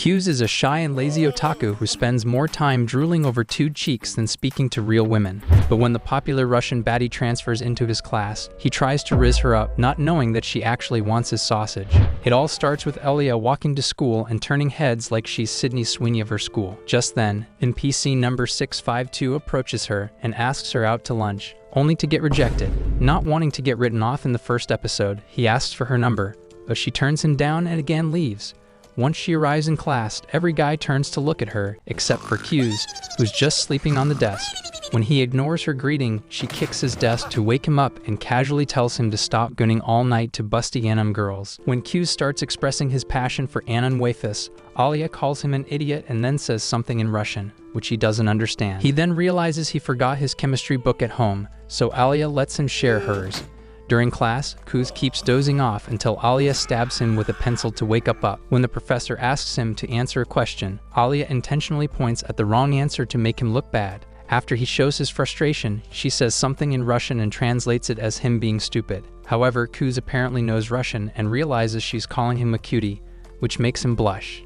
Q's is a shy and lazy otaku who spends more time drooling over two cheeks than speaking to real women. But when the popular Russian baddie transfers into his class, he tries to riz her up, not knowing that she actually wants his sausage. It all starts with Elia walking to school and turning heads like she's Sydney Sweeney of her school. Just then, NPC number 652 approaches her and asks her out to lunch, only to get rejected. Not wanting to get written off in the first episode, he asks for her number, but she turns him down and again leaves. Once she arrives in class, every guy turns to look at her, except for Q's, who's just sleeping on the desk. When he ignores her greeting, she kicks his desk to wake him up and casually tells him to stop gunning all night to busty Anam girls. When Q starts expressing his passion for Anam waifus, Alia calls him an idiot and then says something in Russian, which he doesn't understand. He then realizes he forgot his chemistry book at home, so Alia lets him share hers. During class, Kuz keeps dozing off until Alia stabs him with a pencil to wake up. When the professor asks him to answer a question, Alia intentionally points at the wrong answer to make him look bad. After he shows his frustration, she says something in Russian and translates it as him being stupid. However, Kuz apparently knows Russian and realizes she's calling him a cutie, which makes him blush.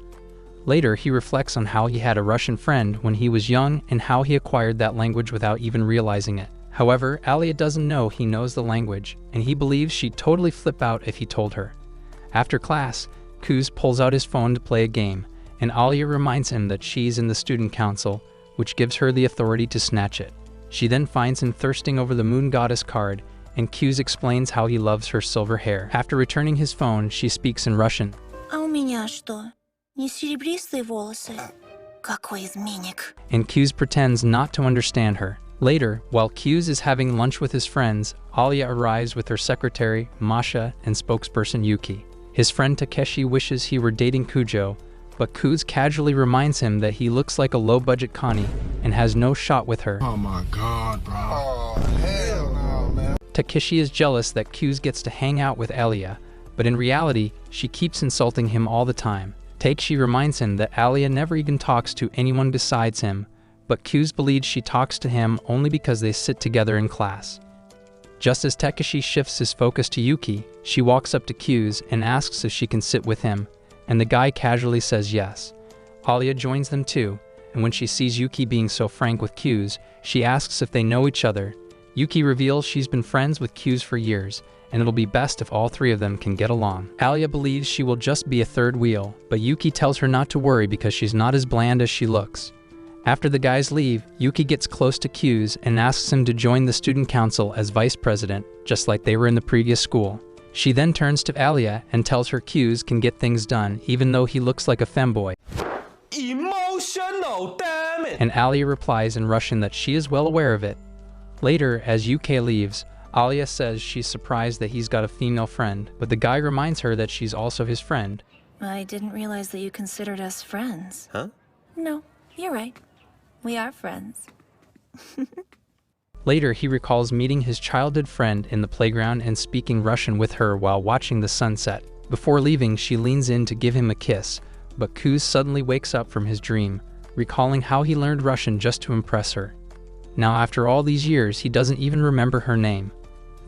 Later, he reflects on how he had a Russian friend when he was young and how he acquired that language without even realizing it. However, Alia doesn't know he knows the language, and he believes she'd totally flip out if he told her. After class, Kuz pulls out his phone to play a game, and Alia reminds him that she's in the student council, which gives her the authority to snatch it. She then finds him thirsting over the moon goddess card, and Kuz explains how he loves her silver hair. After returning his phone, she speaks in Russian. А у меня что? Не серебристые волосы? Какой изменник. And Kuz pretends not to understand her. Later, while Q's is having lunch with his friends, Alia arrives with her secretary, Masha, and spokesperson Yuki. His friend Takeshi wishes he were dating Kujo, but Kuz casually reminds him that he looks like a low-budget Connie and has no shot with her. Oh my god, bro. Oh, hell no, man. Takeshi is jealous that Q's gets to hang out with Alia, but in reality, she keeps insulting him all the time. Takeshi reminds him that Alia never even talks to anyone besides him, but Q's believes she talks to him only because they sit together in class. Just as Takeshi shifts his focus to Yuki, she walks up to Q's and asks if she can sit with him, and the guy casually says yes. Alia joins them too, and when she sees Yuki being so frank with Q's, she asks if they know each other. Yuki reveals she's been friends with Q's for years, and it'll be best if all three of them can get along. Alia believes she will just be a third wheel, but Yuki tells her not to worry because she's not as bland as she looks. After the guys leave, Yuki gets close to Q's and asks him to join the student council as vice president, just like they were in the previous school. She then turns to Alia and tells her Q's can get things done, even though he looks like a femboy. Emotional, damn it! And Alia replies in Russian that she is well aware of it. Later, as UK leaves, Alia says she's surprised that he's got a female friend, but the guy reminds her that she's also his friend. I didn't realize that you considered us friends. Huh? No, you're right. We are friends. Later, he recalls meeting his childhood friend in the playground and speaking Russian with her while watching the sunset. Before leaving, she leans in to give him a kiss, but Kuz suddenly wakes up from his dream, recalling how he learned Russian just to impress her. Now, after all these years, he doesn't even remember her name.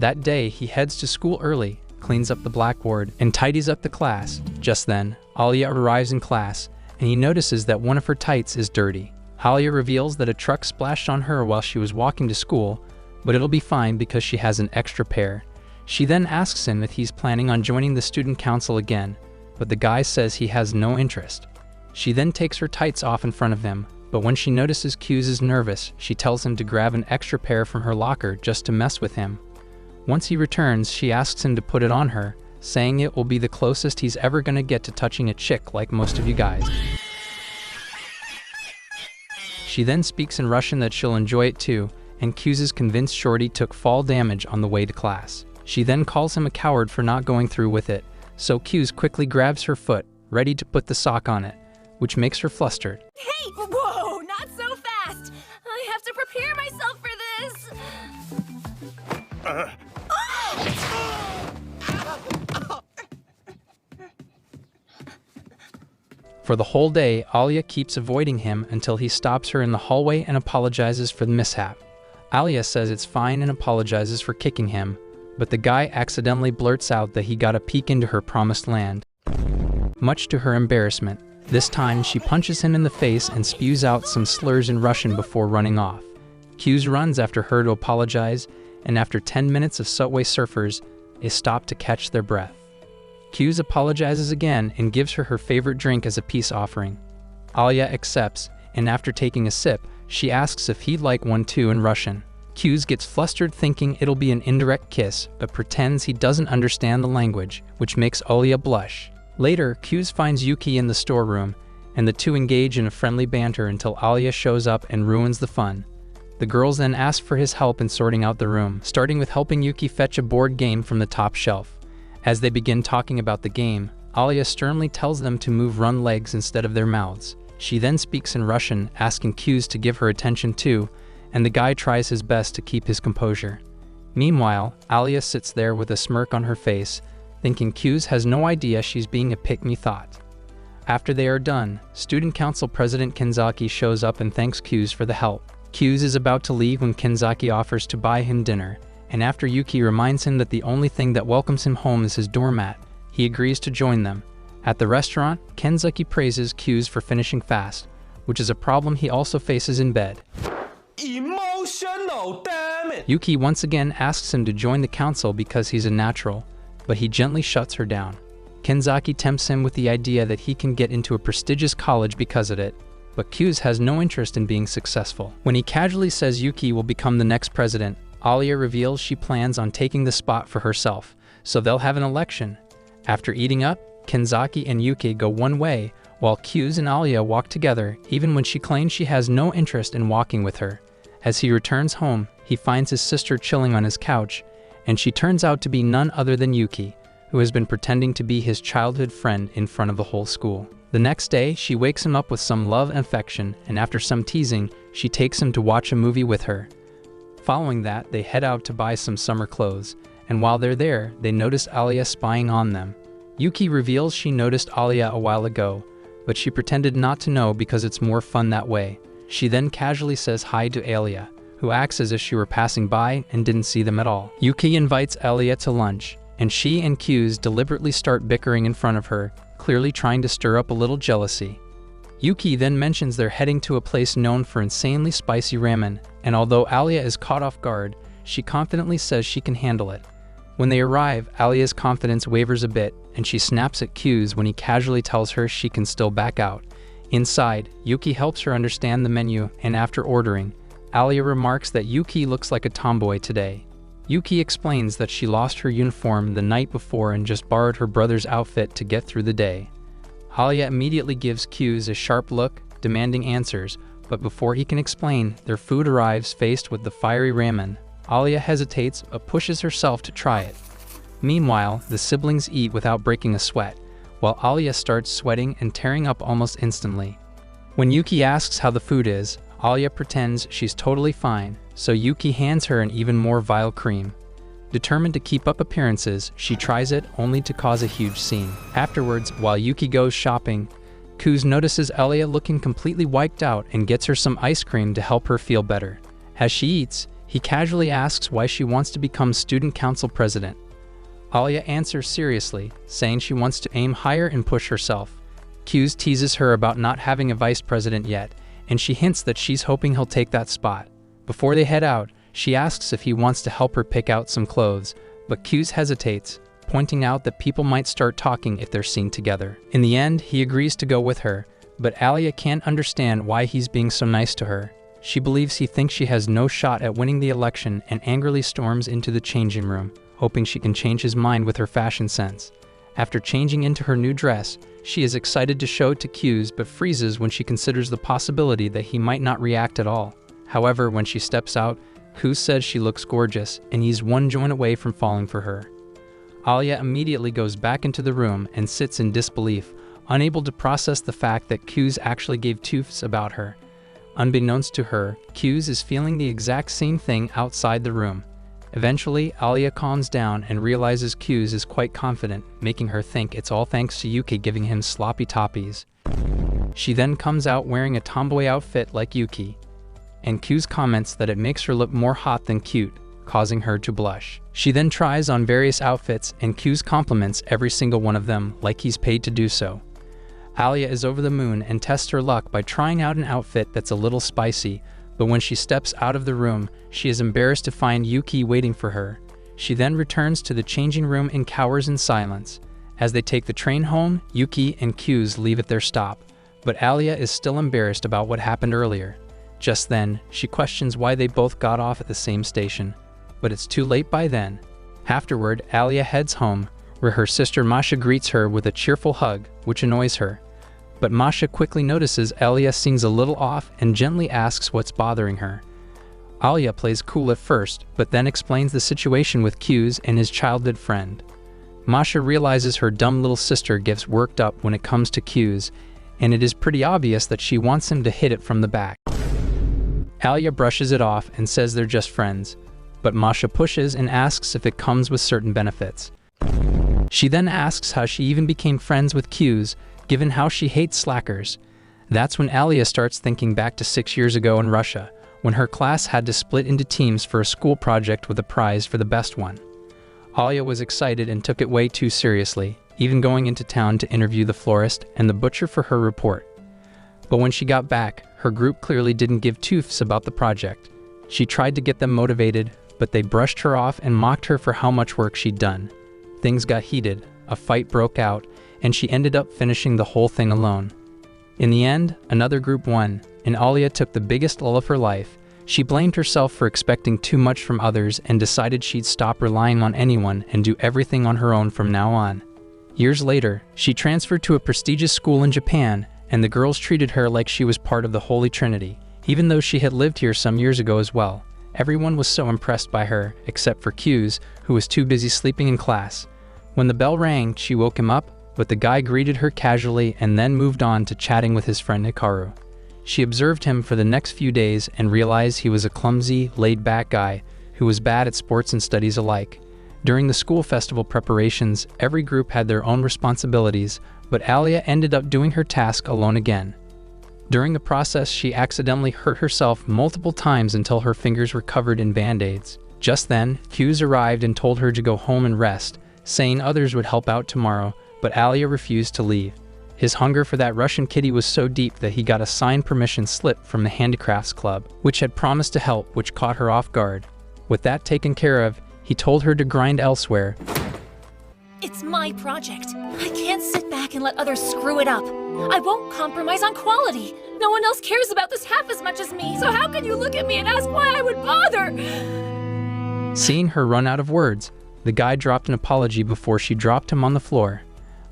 That day, he heads to school early, cleans up the blackboard, and tidies up the class. Just then, Alia arrives in class, and he notices that one of her tights is dirty. Alia reveals that a truck splashed on her while she was walking to school, but it'll be fine because she has an extra pair. She then asks him if he's planning on joining the student council again, but the guy says he has no interest. She then takes her tights off in front of him, but when she notices Q's is nervous, she tells him to grab an extra pair from her locker just to mess with him. Once he returns, she asks him to put it on her, saying it will be the closest he's ever gonna get to touching a chick like most of you guys. She then speaks in Russian that she'll enjoy it too, and Q's is convinced Shorty took fall damage on the way to class. She then calls him a coward for not going through with it, so Q's quickly grabs her foot, ready to put the sock on it, which makes her flustered. Hey! Whoa! Not so fast! I have to prepare myself for this! For the whole day, Alia keeps avoiding him until he stops her in the hallway and apologizes for the mishap. Alia says it's fine and apologizes for kicking him, but the guy accidentally blurts out that he got a peek into her promised land. Much to her embarrassment, This time, she punches him in the face and spews out some slurs in Russian before running off. Q's runs after her to apologize, and after 10 minutes of subway surfers, they stop to catch their breath. Q's apologizes again and gives her her favorite drink as a peace offering. Alia accepts, and after taking a sip, she asks if he'd like one too in Russian. Q's gets flustered thinking it'll be an indirect kiss, but pretends he doesn't understand the language, which makes Alia blush. Later, Q's finds Yuki in the storeroom, and the two engage in a friendly banter until Alia shows up and ruins the fun. The girls then ask for his help in sorting out the room, starting with helping Yuki fetch a board game from the top shelf. As they begin talking about the game, Alia sternly tells them to move run legs instead of their mouths. She then speaks in Russian, asking Q's to give her attention too, and the guy tries his best to keep his composure. Meanwhile, Alia sits there with a smirk on her face, thinking Q's has no idea she's being a pick-me-thought. After they are done, Student Council President Kenzaki shows up and thanks Q's for the help. Q's is about to leave when Kenzaki offers to buy him dinner, and after Yuki reminds him that the only thing that welcomes him home is his doormat, he agrees to join them. At the restaurant, Kenzaki praises Q's for finishing fast, which is a problem he also faces in bed. Emotional, damn it! Yuki once again asks him to join the council because he's a natural, but he gently shuts her down. Kenzaki tempts him with the idea that he can get into a prestigious college because of it, but Q's has no interest in being successful. When he casually says Yuki will become the next president, Alia reveals she plans on taking the spot for herself, so they'll have an election. After eating up, Kenzaki and Yuki go one way, while Q's and Alia walk together, even when she claims she has no interest in walking with her. As he returns home, he finds his sister chilling on his couch, and she turns out to be none other than Yuki, who has been pretending to be his childhood friend in front of the whole school. The next day, she wakes him up with some love and affection, and after some teasing, she takes him to watch a movie with her. Following that, they head out to buy some summer clothes, and while they're there, they notice Alia spying on them. Yuki reveals she noticed Alia a while ago, but she pretended not to know because it's more fun that way. She then casually says hi to Alia, who acts as if she were passing by and didn't see them at all. Yuki invites Alia to lunch, and she and Q's deliberately start bickering in front of her, clearly trying to stir up a little jealousy. Yuki then mentions they're heading to a place known for insanely spicy ramen, and although Alia is caught off guard, she confidently says she can handle it. When they arrive, Alia's confidence wavers a bit, and she snaps at Q's when he casually tells her she can still back out. Inside, Yuki helps her understand the menu, and after ordering, Alia remarks that Yuki looks like a tomboy today. Yuki explains that she lost her uniform the night before and just borrowed her brother's outfit to get through the day. Alia immediately gives Q's a sharp look, demanding answers, but before he can explain, their food arrives faced with the fiery ramen. Alia hesitates but pushes herself to try it. Meanwhile, the siblings eat without breaking a sweat, while Alia starts sweating and tearing up almost instantly. When Yuki asks how the food is, Alia pretends she's totally fine, so Yuki hands her an even more vile cream. Determined to keep up appearances, she tries it only to cause a huge scene. Afterwards, while Yuki goes shopping, Kuz notices Alia looking completely wiped out and gets her some ice cream to help her feel better. As she eats, he casually asks why she wants to become student council president. Alia answers seriously, saying she wants to aim higher and push herself. Kuz teases her about not having a vice president yet, and she hints that she's hoping he'll take that spot. Before they head out, she asks if he wants to help her pick out some clothes, but Kuz hesitates, pointing out that people might start talking if they're seen together. In the end, he agrees to go with her, but Alia can't understand why he's being so nice to her. She believes he thinks she has no shot at winning the election and angrily storms into the changing room, hoping she can change his mind with her fashion sense. After changing into her new dress, she is excited to show it to Kuz but freezes when she considers the possibility that he might not react at all. However, when she steps out, Kuz says she looks gorgeous and he's one joint away from falling for her. Alia immediately goes back into the room and sits in disbelief, unable to process the fact that Kuz actually gave tooths about her. Unbeknownst to her, Kuz is feeling the exact same thing outside the room. Eventually, Alia calms down and realizes Kuz is quite confident, making her think it's all thanks to Yuki giving him sloppy toppies. She then comes out wearing a tomboy outfit like Yuki, and Kuz comments that it makes her look more hot than cute, causing her to blush. She then tries on various outfits and Kuz compliments every single one of them like he's paid to do so. Alia is over the moon and tests her luck by trying out an outfit that's a little spicy, but when she steps out of the room, she is embarrassed to find Yuki waiting for her. She then returns to the changing room and cowers in silence. As they take the train home, Yuki and Q's leave at their stop, but Alia is still embarrassed about what happened earlier. Just then, she questions why they both got off at the same station, but it's too late by then. Afterward, Alia heads home, where her sister Masha greets her with a cheerful hug, which annoys her. But Masha quickly notices Alia seems a little off and gently asks what's bothering her. Alia plays cool at first, but then explains the situation with Q's and his childhood friend. Masha realizes her dumb little sister gets worked up when it comes to Q's, and it is pretty obvious that she wants him to hit it from the back. Alia brushes it off and says they're just friends, but Masha pushes and asks if it comes with certain benefits. She then asks how she even became friends with Q's, given how she hates slackers. That's when Alia starts thinking back to 6 years ago in Russia, when her class had to split into teams for a school project with a prize for the best one. Alia was excited and took it way too seriously, even going into town to interview the florist and the butcher for her report. But when she got back, her group clearly didn't give two f's about the project. She tried to get them motivated, but they brushed her off and mocked her for how much work she'd done. Things got heated, a fight broke out, and she ended up finishing the whole thing alone. In the end, another group won, and Alia took the biggest lull of her life. She blamed herself for expecting too much from others and decided she'd stop relying on anyone and do everything on her own from now on. Years later, she transferred to a prestigious school in Japan, and the girls treated her like she was part of the Holy Trinity, even though she had lived here some years ago as well. Everyone was so impressed by her, except for Q's, who was too busy sleeping in class. When the bell rang, she woke him up, but the guy greeted her casually and then moved on to chatting with his friend Hikaru. She observed him for the next few days and realized he was a clumsy, laid-back guy who was bad at sports and studies alike. During the school festival preparations, every group had their own responsibilities, but Alia ended up doing her task alone again. During the process, she accidentally hurt herself multiple times until her fingers were covered in band-aids. Just then, Q's arrived and told her to go home and rest, saying others would help out tomorrow, but Alia refused to leave. His hunger for that Russian kitty was so deep that he got a signed permission slip from the Handicrafts Club, which had promised to help, which caught her off guard. With that taken care of, he told her to grind elsewhere. It's my project. I can't sit back and let others screw it up. I won't compromise on quality. No one else cares about this half as much as me, so how can you look at me and ask why I would bother? Seeing her run out of words, the guy dropped an apology before she dropped him on the floor.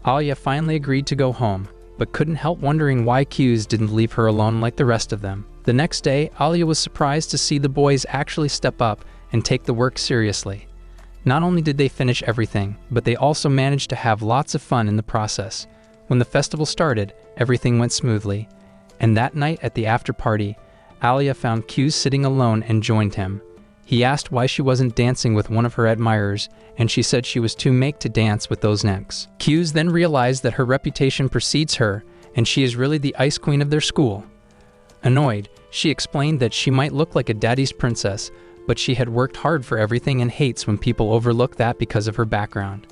Alia finally agreed to go home, but couldn't help wondering why Q's didn't leave her alone like the rest of them. The next day, Alia was surprised to see the boys actually step up and take the work seriously. Not only did they finish everything, but they also managed to have lots of fun in the process. When the festival started, everything went smoothly, and that night at the after party, Alia found Q's sitting alone and joined him. He asked why she wasn't dancing with one of her admirers, and she said she was too meek to dance with those necks. Q's then realized that her reputation precedes her, and she is really the ice queen of their school. Annoyed, she explained that she might look like a daddy's princess, but she had worked hard for everything and hates when people overlook that because of her background.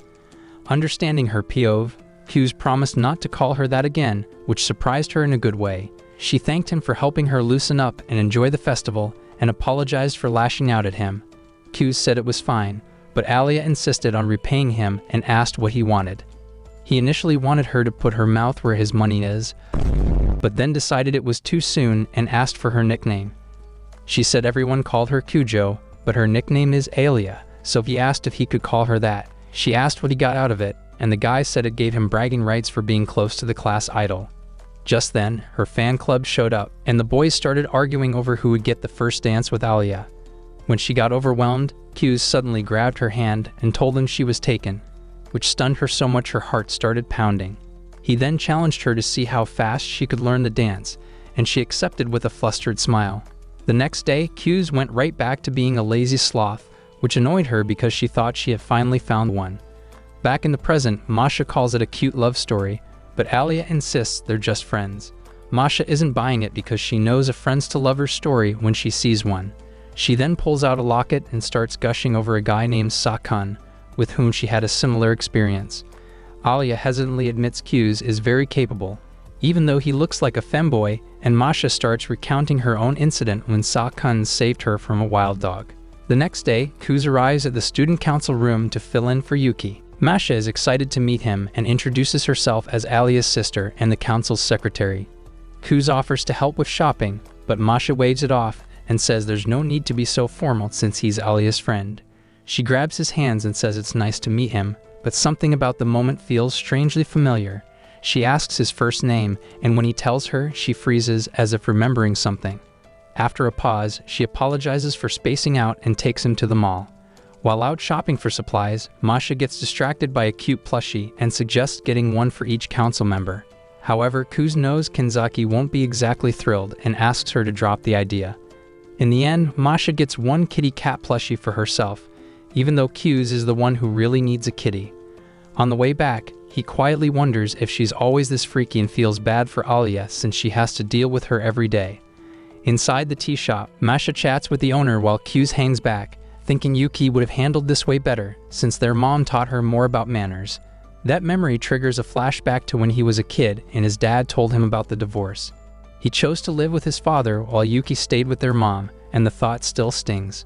Understanding her POV, Q's promised not to call her that again, which surprised her in a good way. She thanked him for helping her loosen up and enjoy the festival, and apologized for lashing out at him. Q's said it was fine, but Alia insisted on repaying him and asked what he wanted. He initially wanted her to put her mouth where his money is, but then decided it was too soon and asked for her nickname. She said everyone called her Cujo, but her nickname is Alia, so he asked if he could call her that. She asked what he got out of it, and the guy said it gave him bragging rights for being close to the class idol. Just then, her fan club showed up, and the boys started arguing over who would get the first dance with Alia. When she got overwhelmed, Q's suddenly grabbed her hand and told them she was taken, which stunned her so much her heart started pounding. He then challenged her to see how fast she could learn the dance, and she accepted with a flustered smile. The next day, Q's went right back to being a lazy sloth, which annoyed her because she thought she had finally found one. Back in the present, Masha calls it a cute love story, but Alia insists they're just friends. Masha isn't buying it because she knows a friends-to-lovers story when she sees one. She then pulls out a locket and starts gushing over a guy named Sakun, with whom she had a similar experience. Alia hesitantly admits Q's is very capable, even though he looks like a femboy, and Masha starts recounting her own incident when Sa-kun saved her from a wild dog. The next day, Kuz arrives at the student council room to fill in for Yuki. Masha is excited to meet him and introduces herself as Alia's sister and the council's secretary. Kuz offers to help with shopping, but Masha waves it off and says there's no need to be so formal since he's Alia's friend. She grabs his hands and says it's nice to meet him, but something about the moment feels strangely familiar. She asks his first name, and when he tells her, she freezes as if remembering something. After a pause, she apologizes for spacing out and takes him to the mall. While out shopping for supplies, Masha gets distracted by a cute plushie and suggests getting one for each council member. However, Kuz knows Kenzaki won't be exactly thrilled and asks her to drop the idea. In the end, Masha gets one kitty cat plushie for herself, even though Kuz is the one who really needs a kitty. On the way back, he quietly wonders if she's always this freaky and feels bad for Alia since she has to deal with her every day. Inside the tea shop, Masha chats with the owner while Kuz hangs back, thinking Yuki would have handled this way better since their mom taught her more about manners. That memory triggers a flashback to when he was a kid and his dad told him about the divorce. He chose to live with his father while Yuki stayed with their mom, and the thought still stings.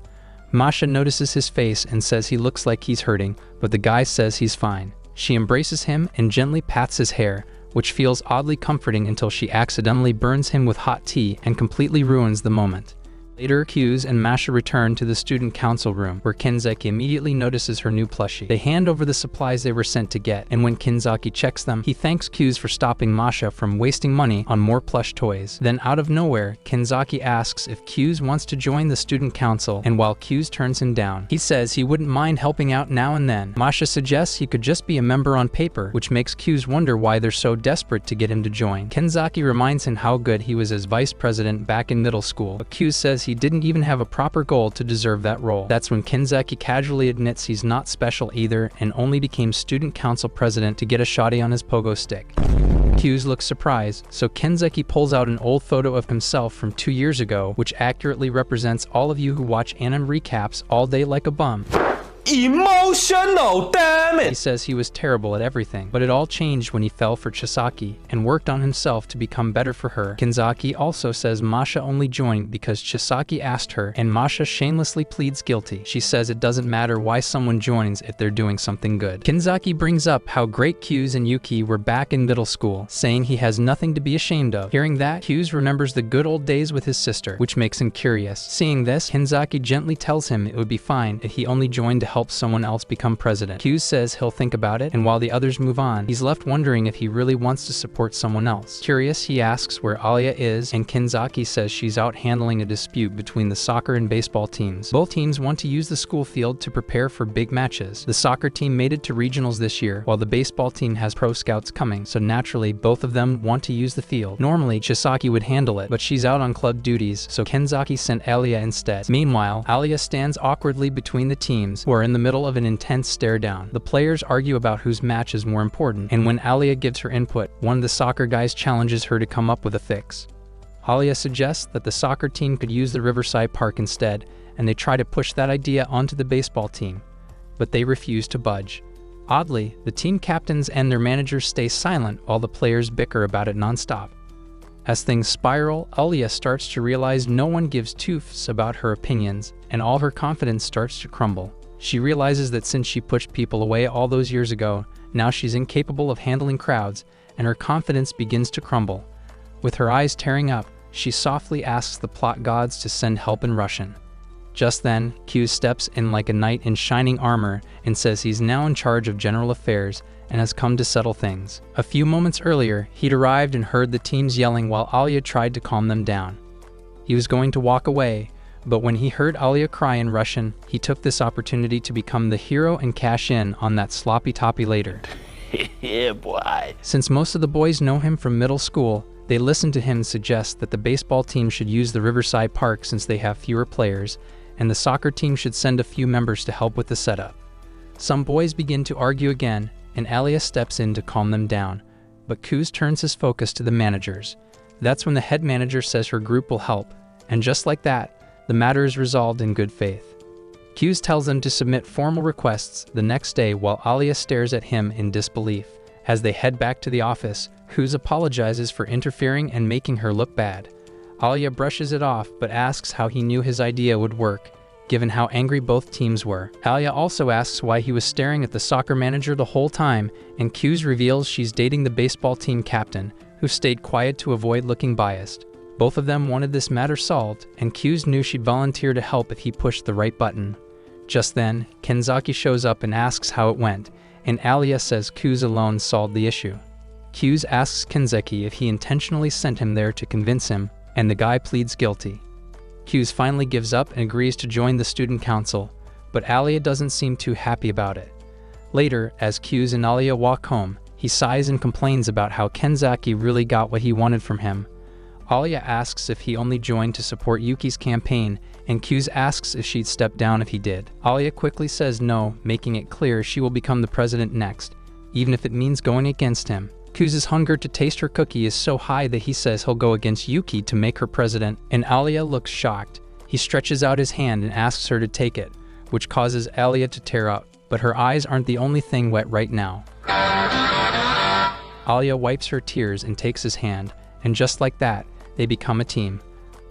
Masha notices his face and says he looks like he's hurting, but the guy says he's fine. She embraces him and gently pats his hair, which feels oddly comforting until she accidentally burns him with hot tea and completely ruins the moment. Later, Kuz and Masha return to the student council room, where Kenzaki immediately notices her new plushie. They hand over the supplies they were sent to get, and when Kenzaki checks them, he thanks Kuz for stopping Masha from wasting money on more plush toys. Then out of nowhere, Kenzaki asks if Kuz wants to join the student council, and while Kuz turns him down, he says he wouldn't mind helping out now and then. Masha suggests he could just be a member on paper, which makes Kuz wonder why they're so desperate to get him to join. Kenzaki reminds him how good he was as vice president back in middle school, but Kuz says he didn't even have a proper goal to deserve that role. That's when Kenzaki casually admits he's not special either and only became student council president to get a shotty on his pogo stick. Kuz looks surprised, so Kenzaki pulls out an old photo of himself from 2 years ago, which accurately represents all of you who watch anime recaps all day like a bum. Emotional, damn it! He says he was terrible at everything, but it all changed when he fell for Chisaki and worked on himself to become better for her. Kenzaki also says Masha only joined because Chisaki asked her, and Masha shamelessly pleads guilty. She says it doesn't matter why someone joins if they're doing something good. Kenzaki brings up how great Kuz and Yuki were back in middle school, saying he has nothing to be ashamed of. Hearing that, Kuz remembers the good old days with his sister, which makes him curious. Seeing this, Kenzaki gently tells him it would be fine if he only joined to help someone else become president. Kuz says he'll think about it, and while the others move on, he's left wondering if he really wants to support someone else. Curious, he asks where Alia is, and Kenzaki says she's out handling a dispute between the soccer and baseball teams. Both teams want to use the school field to prepare for big matches. The soccer team made it to regionals this year, while the baseball team has pro scouts coming, so naturally both of them want to use the field. Normally, Chisaki would handle it, but she's out on club duties, so Kenzaki sent Alia instead. Meanwhile, Alia stands awkwardly between the teams, who are in the middle of an intense stare down. The players argue about whose match is more important, and when Alia gives her input, one of the soccer guys challenges her to come up with a fix. Alia suggests that the soccer team could use the Riverside Park instead, and they try to push that idea onto the baseball team, but they refuse to budge. Oddly, the team captains and their managers stay silent while the players bicker about it nonstop. As things spiral, Alia starts to realize no one gives two f's about her opinions, and all her confidence starts to crumble. She realizes that since she pushed people away all those years ago, now she's incapable of handling crowds, and her confidence begins to crumble. With her eyes tearing up, she softly asks the plot gods to send help in Russian. Just then, Kuz steps in like a knight in shining armor and says he's now in charge of general affairs and has come to settle things. A few moments earlier, he'd arrived and heard the teams yelling while Alia tried to calm them down. He was going to walk away, but when he heard Alia cry in Russian, he took this opportunity to become the hero and cash in on that sloppy toppy later. Yeah, boy. Since most of the boys know him from middle school, they listen to him and suggest that the baseball team should use the Riverside Park since they have fewer players, and the soccer team should send a few members to help with the setup. Some boys begin to argue again, and Alia steps in to calm them down, but Kuz turns his focus to the managers. That's when the head manager says her group will help, and just like that, the matter is resolved in good faith. Kuz tells them to submit formal requests the next day while Alia stares at him in disbelief. As they head back to the office, Kuz apologizes for interfering and making her look bad. Alia brushes it off but asks how he knew his idea would work, given how angry both teams were. Alia also asks why he was staring at the soccer manager the whole time, and Kuz reveals she's dating the baseball team captain, who stayed quiet to avoid looking biased. Both of them wanted this matter solved, and Kuz knew she'd volunteer to help if he pushed the right button. Just then, Kenzaki shows up and asks how it went, and Alia says Kuz alone solved the issue. Kuz asks Kenzaki if he intentionally sent him there to convince him, and the guy pleads guilty. Kuz finally gives up and agrees to join the student council, but Alia doesn't seem too happy about it. Later, as Kuz and Alia walk home, he sighs and complains about how Kenzaki really got what he wanted from him. Alia asks if he only joined to support Yuki's campaign, and Kuz asks if she'd step down if he did. Alia quickly says no, making it clear she will become the president next, even if it means going against him. Kuz's hunger to taste her cookie is so high that he says he'll go against Yuki to make her president, and Alia looks shocked. He stretches out his hand and asks her to take it, which causes Alia to tear up, but her eyes aren't the only thing wet right now. Alia wipes her tears and takes his hand, and just like that, they become a team.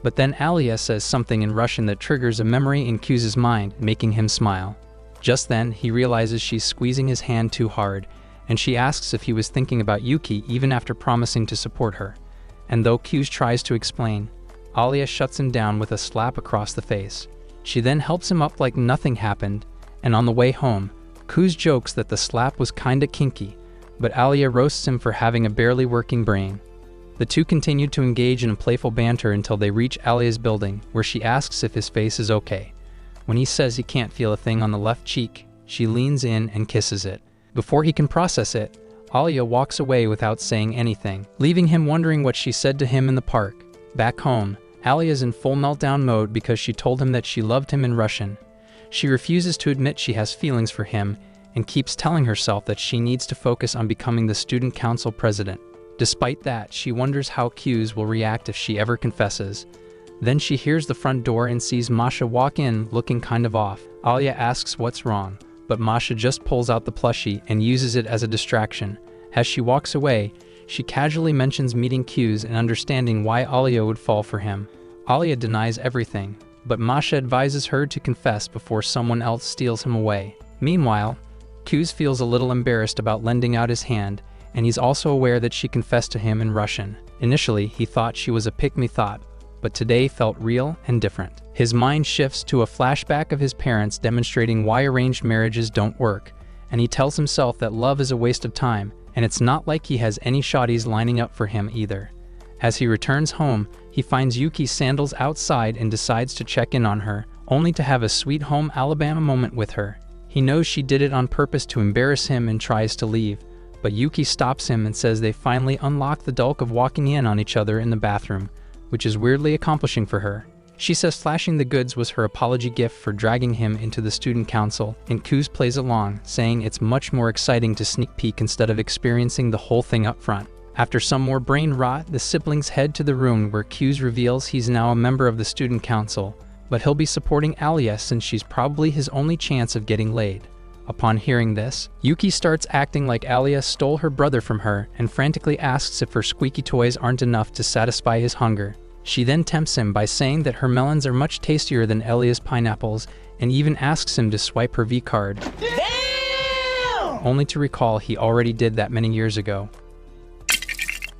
But then Alia says something in Russian that triggers a memory in Kuz's mind, making him smile. Just then, he realizes she's squeezing his hand too hard, and she asks if he was thinking about Yuki even after promising to support her. And though Kuz tries to explain, Alia shuts him down with a slap across the face. She then helps him up like nothing happened, and on the way home, Kuz jokes that the slap was kinda kinky, but Alia roasts him for having a barely working brain. The two continue to engage in a playful banter until they reach Alia's building, where she asks if his face is okay. When he says he can't feel a thing on the left cheek, she leans in and kisses it. Before he can process it, Alia walks away without saying anything, leaving him wondering what she said to him in the park. Back home, Alia's in full meltdown mode because she told him that she loved him in Russian. She refuses to admit she has feelings for him and keeps telling herself that she needs to focus on becoming the student council president. Despite that, she wonders how Kuz will react if she ever confesses. Then she hears the front door and sees Masha walk in looking kind of off. Alia asks what's wrong, but Masha just pulls out the plushie and uses it as a distraction. As she walks away, she casually mentions meeting Kuz and understanding why Alia would fall for him. Alia denies everything, but Masha advises her to confess before someone else steals him away. Meanwhile, Kuz feels a little embarrassed about lending out his hand, and he's also aware that she confessed to him in Russian. Initially, he thought she was a pick-me-thought, but today felt real and different. His mind shifts to a flashback of his parents demonstrating why arranged marriages don't work, and he tells himself that love is a waste of time, and it's not like he has any shawties lining up for him either. As he returns home, he finds Yuki's sandals outside and decides to check in on her, only to have a sweet home Alabama moment with her. He knows she did it on purpose to embarrass him and tries to leave, but Yuki stops him and says they finally unlock the dulk of walking in on each other in the bathroom, which is weirdly accomplishing for her. She says flashing the goods was her apology gift for dragging him into the student council, and Kuz plays along, saying it's much more exciting to sneak peek instead of experiencing the whole thing up front. After some more brain rot, the siblings head to the room where Kuz reveals he's now a member of the student council, but he'll be supporting Alia since she's probably his only chance of getting laid. Upon hearing this, Yuki starts acting like Alia stole her brother from her and frantically asks if her squeaky toys aren't enough to satisfy his hunger. She then tempts him by saying that her melons are much tastier than Alia's pineapples and even asks him to swipe her V-card. Damn! Only to recall he already did that many years ago.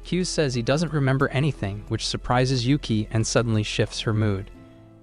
Kuz says he doesn't remember anything, which surprises Yuki and suddenly shifts her mood.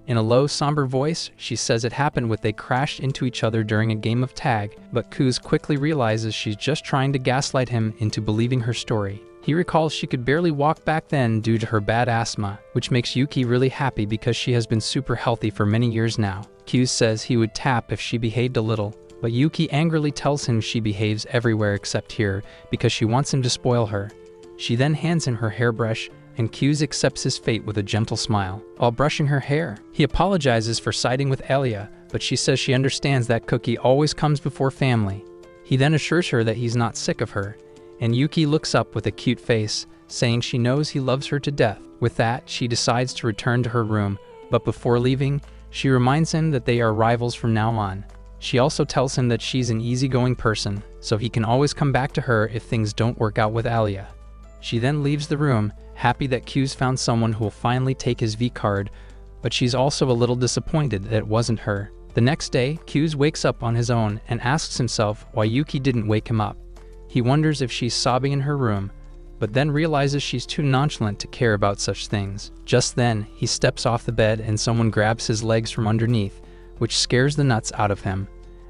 In a low, somber voice, she says it happened when they crashed into each other during a game of tag, but Kuz quickly realizes she's just trying to gaslight him into believing her story. He recalls she could barely walk back then due to her bad asthma, which makes Yuki really happy because she has been super healthy for many years now. Kuz says he would tap if she behaved a little, but Yuki angrily tells him she behaves everywhere except here because she wants him to spoil her. She then hands him her hairbrush, and Kuz accepts his fate with a gentle smile, while brushing her hair. He apologizes for siding with Alia, but she says she understands that cookie always comes before family. He then assures her that he's not sick of her, and Yuki looks up with a cute face, saying she knows he loves her to death. With that, she decides to return to her room, but before leaving, she reminds him that they are rivals from now on. She also tells him that she's an easygoing person, so he can always come back to her if things don't work out with Alia. She then leaves the room, happy that Q's found someone who will finally take his V card, but she's also a little disappointed that it wasn't her. The next day, Q's wakes up on his own and asks himself why Yuki didn't wake him up. He wonders if she's sobbing in her room, but then realizes she's too nonchalant to care about such things. Just then, he steps off the bed and someone grabs his legs from underneath, which scares the nuts out of him.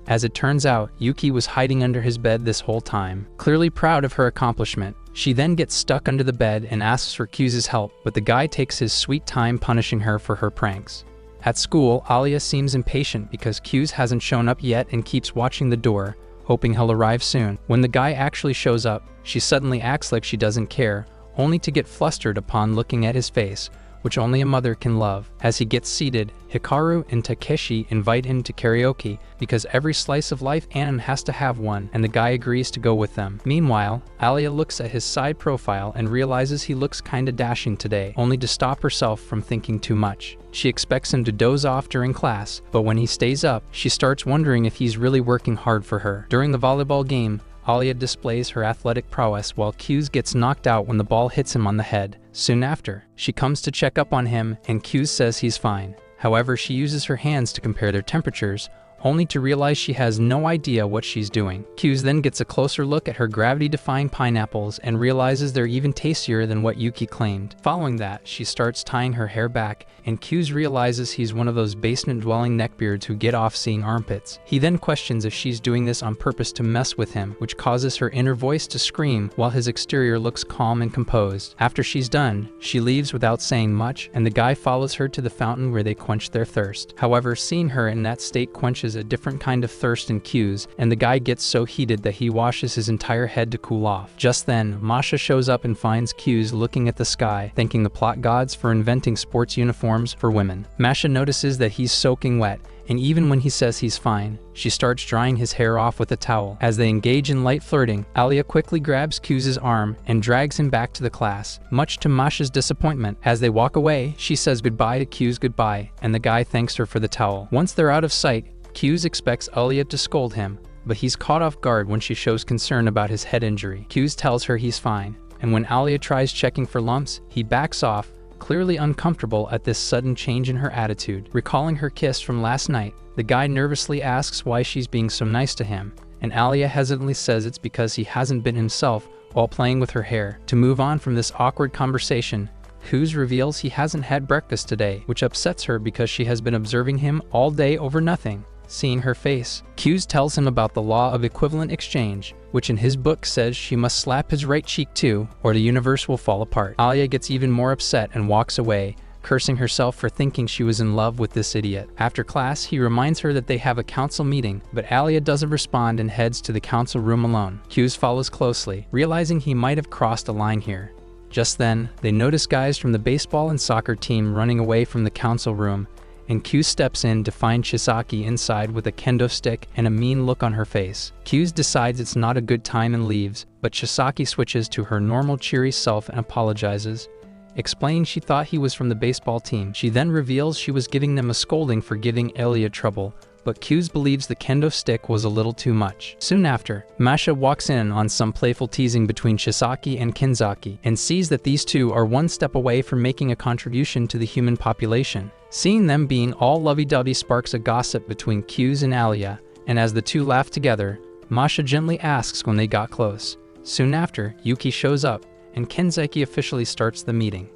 As it turns out, Yuki was hiding under his bed this whole time, clearly proud of her accomplishment. She then gets stuck under the bed and asks for Q's help, but the guy takes his sweet time punishing her for her pranks. At school, Alia seems impatient because Q's hasn't shown up yet and keeps watching the door, hoping he'll arrive soon. When the guy actually shows up, she suddenly acts like she doesn't care, only to get flustered upon looking at his face, which only a mother can love. As he gets seated, Hikaru and Takeshi invite him to karaoke because every slice of life anime has to have one, and the guy agrees to go with them. Meanwhile, Alia looks at his side profile and realizes he looks kinda dashing today, only to stop herself from thinking too much. She expects him to doze off during class, but when he stays up, she starts wondering if he's really working hard for her. During the volleyball game, Alia displays her athletic prowess while Q's gets knocked out when the ball hits him on the head. Soon after, she comes to check up on him and Q's says he's fine. However, she uses her hands to compare their temperatures, only to realize she has no idea what she's doing. Q's then gets a closer look at her gravity-defying pineapples and realizes they're even tastier than what Yuki claimed. Following that, she starts tying her hair back, and Q's realizes he's one of those basement-dwelling neckbeards who get off seeing armpits. He then questions if she's doing this on purpose to mess with him, which causes her inner voice to scream while his exterior looks calm and composed. After she's done, she leaves without saying much, and the guy follows her to the fountain where they quench their thirst. However, seeing her in that state quenches a different kind of thirst in Q's, and the guy gets so heated that he washes his entire head to cool off. Just then, Masha shows up and finds Q's looking at the sky, thanking the plot gods for inventing sports uniforms for women. Masha notices that he's soaking wet, and even when he says he's fine, she starts drying his hair off with a towel. As they engage in light flirting, Alia quickly grabs Q's arm and drags him back to the class, much to Masha's disappointment. As they walk away, she says goodbye to Q's goodbye, and the guy thanks her for the towel. Once they're out of sight, Q's expects Alia to scold him, but he's caught off guard when she shows concern about his head injury. Q's tells her he's fine, and when Alia tries checking for lumps, he backs off, clearly uncomfortable at this sudden change in her attitude. Recalling her kiss from last night, the guy nervously asks why she's being so nice to him, and Alia hesitantly says it's because he hasn't been himself while playing with her hair. To move on from this awkward conversation, Q's reveals he hasn't had breakfast today, which upsets her because she has been observing him all day over nothing. Seeing her face, Q's tells him about the law of equivalent exchange, which in his book says she must slap his right cheek too, or the universe will fall apart. Alia gets even more upset and walks away, cursing herself for thinking she was in love with this idiot. After class, he reminds her that they have a council meeting, but Alia doesn't respond and heads to the council room alone. Q's follows closely, realizing he might have crossed a line here. Just then, they notice guys from the baseball and soccer team running away from the council room, and Q steps in to find Chisaki inside with a kendo stick and a mean look on her face. Q decides it's not a good time and leaves, but Chisaki switches to her normal cheery self and apologizes, explaining she thought he was from the baseball team. She then reveals she was giving them a scolding for giving Elia trouble, but Q's believes the kendo stick was a little too much. Soon after, Masha walks in on some playful teasing between Chisaki and Kinzaki, and sees that these two are one step away from making a contribution to the human population. Seeing them being all lovey-dovey sparks a gossip between Q's and Alia, and as the two laugh together, Masha gently asks when they got close. Soon after, Yuki shows up, and Kinzaki officially starts the meeting.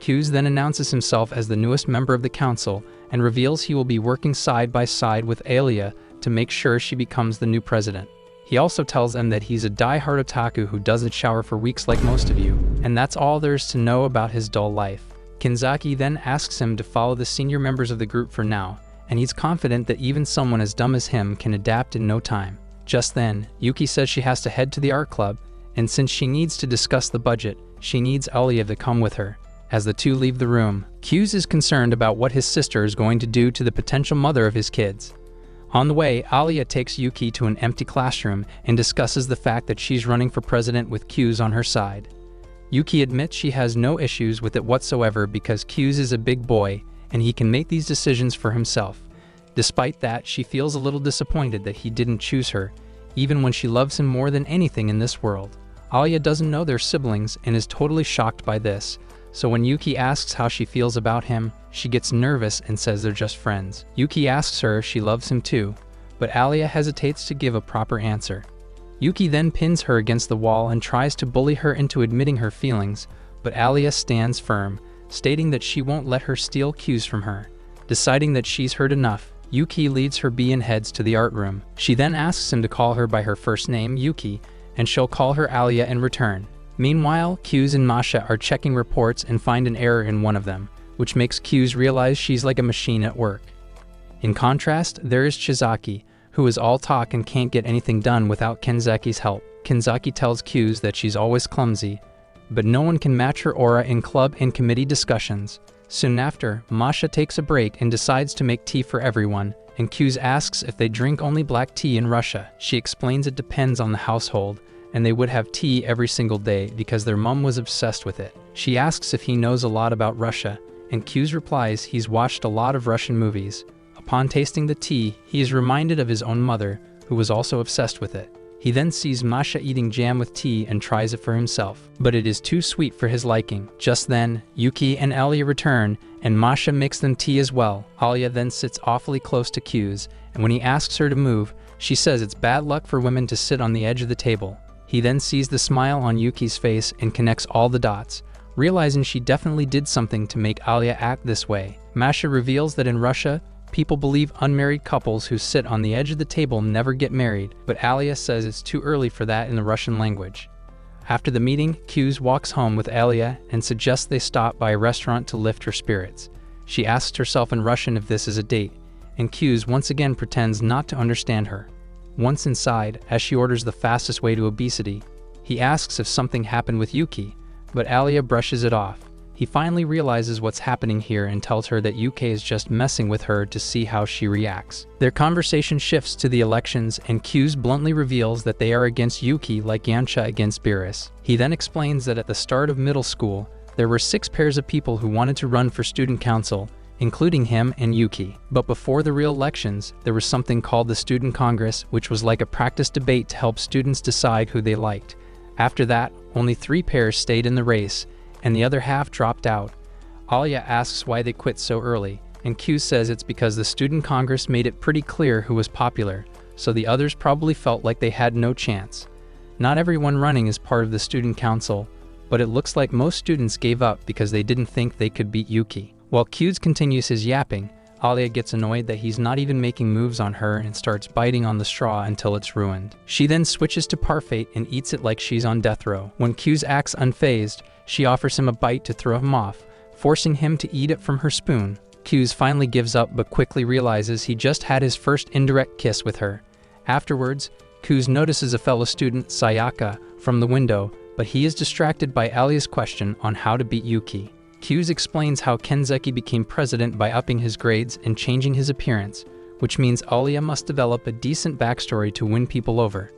Q's then announces himself as the newest member of the council, and reveals he will be working side by side with Alia to make sure she becomes the new president. He also tells them that he's a die-hard otaku who doesn't shower for weeks like most of you, and that's all there is to know about his dull life. Kinzaki then asks him to follow the senior members of the group for now, and he's confident that even someone as dumb as him can adapt in no time. Just then, Yuki says she has to head to the art club, and since she needs to discuss the budget, she needs Alia to come with her. As the two leave the room, Q's is concerned about what his sister is going to do to the potential mother of his kids. On the way, Alia takes Yuki to an empty classroom and discusses the fact that she's running for president with Q's on her side. Yuki admits she has no issues with it whatsoever because Q's is a big boy and he can make these decisions for himself. Despite that, she feels a little disappointed that he didn't choose her, even when she loves him more than anything in this world. Alia doesn't know they're siblings and is totally shocked by this, so when Yuki asks how she feels about him, she gets nervous and says they're just friends. Yuki asks her if she loves him too, but Alia hesitates to give a proper answer. Yuki then pins her against the wall and tries to bully her into admitting her feelings, but Alia stands firm, stating that she won't let her steal cues from her. Deciding that she's heard enough, Yuki leads her and heads to the art room. She then asks him to call her by her first name, Yuki, and she'll call her Alia in return. Meanwhile, Q's and Masha are checking reports and find an error in one of them, which makes Q's realize she's like a machine at work. In contrast, there is Chizaki, who is all talk and can't get anything done without Kenzaki's help. Kenzaki tells Q's that she's always clumsy, but no one can match her aura in club and committee discussions. Soon after, Masha takes a break and decides to make tea for everyone, and Q's asks if they drink only black tea in Russia. She explains it depends on the household, and they would have tea every single day because their mom was obsessed with it. She asks if he knows a lot about Russia, and Q's replies he's watched a lot of Russian movies. Upon tasting the tea, he is reminded of his own mother, who was also obsessed with it. He then sees Masha eating jam with tea and tries it for himself, but it is too sweet for his liking. Just then, Yuki and Alia return, and Masha makes them tea as well. Alia then sits awfully close to Q's, and when he asks her to move, she says it's bad luck for women to sit on the edge of the table. He then sees the smile on Yuki's face and connects all the dots, realizing she definitely did something to make Alia act this way. Masha reveals that in Russia, people believe unmarried couples who sit on the edge of the table never get married, but Alia says it's too early for that in the Russian language. After the meeting, Q's walks home with Alia and suggests they stop by a restaurant to lift her spirits. She asks herself in Russian if this is a date, and Q's once again pretends not to understand her. Once inside, as she orders the fastest way to obesity, he asks if something happened with Yuki, but Alia brushes it off. He finally realizes what's happening here and tells her that UK is just messing with her to see how she reacts. Their conversation shifts to the elections, and Q's bluntly reveals that they are against Yuki like Yancha against Beerus. He then explains that at the start of middle school, there were 6 pairs of people who wanted to run for student council, including him and Yuki. But before the real elections, there was something called the Student Congress, which was like a practice debate to help students decide who they liked. After that, only 3 pairs stayed in the race, and the other half dropped out. Alia asks why they quit so early, and Q says it's because the Student Congress made it pretty clear who was popular, so the others probably felt like they had no chance. Not everyone running is part of the student council, but it looks like most students gave up because they didn't think they could beat Yuki. While Q continues his yapping, Alia gets annoyed that he's not even making moves on her and starts biting on the straw until it's ruined. She then switches to Parfait and eats it like she's on death row. When Q acts unfazed, she offers him a bite to throw him off, forcing him to eat it from her spoon. Q finally gives up but quickly realizes he just had his first indirect kiss with her. Afterwards, Q notices a fellow student, Sayaka, from the window, but he is distracted by Alia's question on how to beat Yuki. Q explains how Kenzeki became president by upping his grades and changing his appearance, which means Alia must develop a decent backstory to win people over.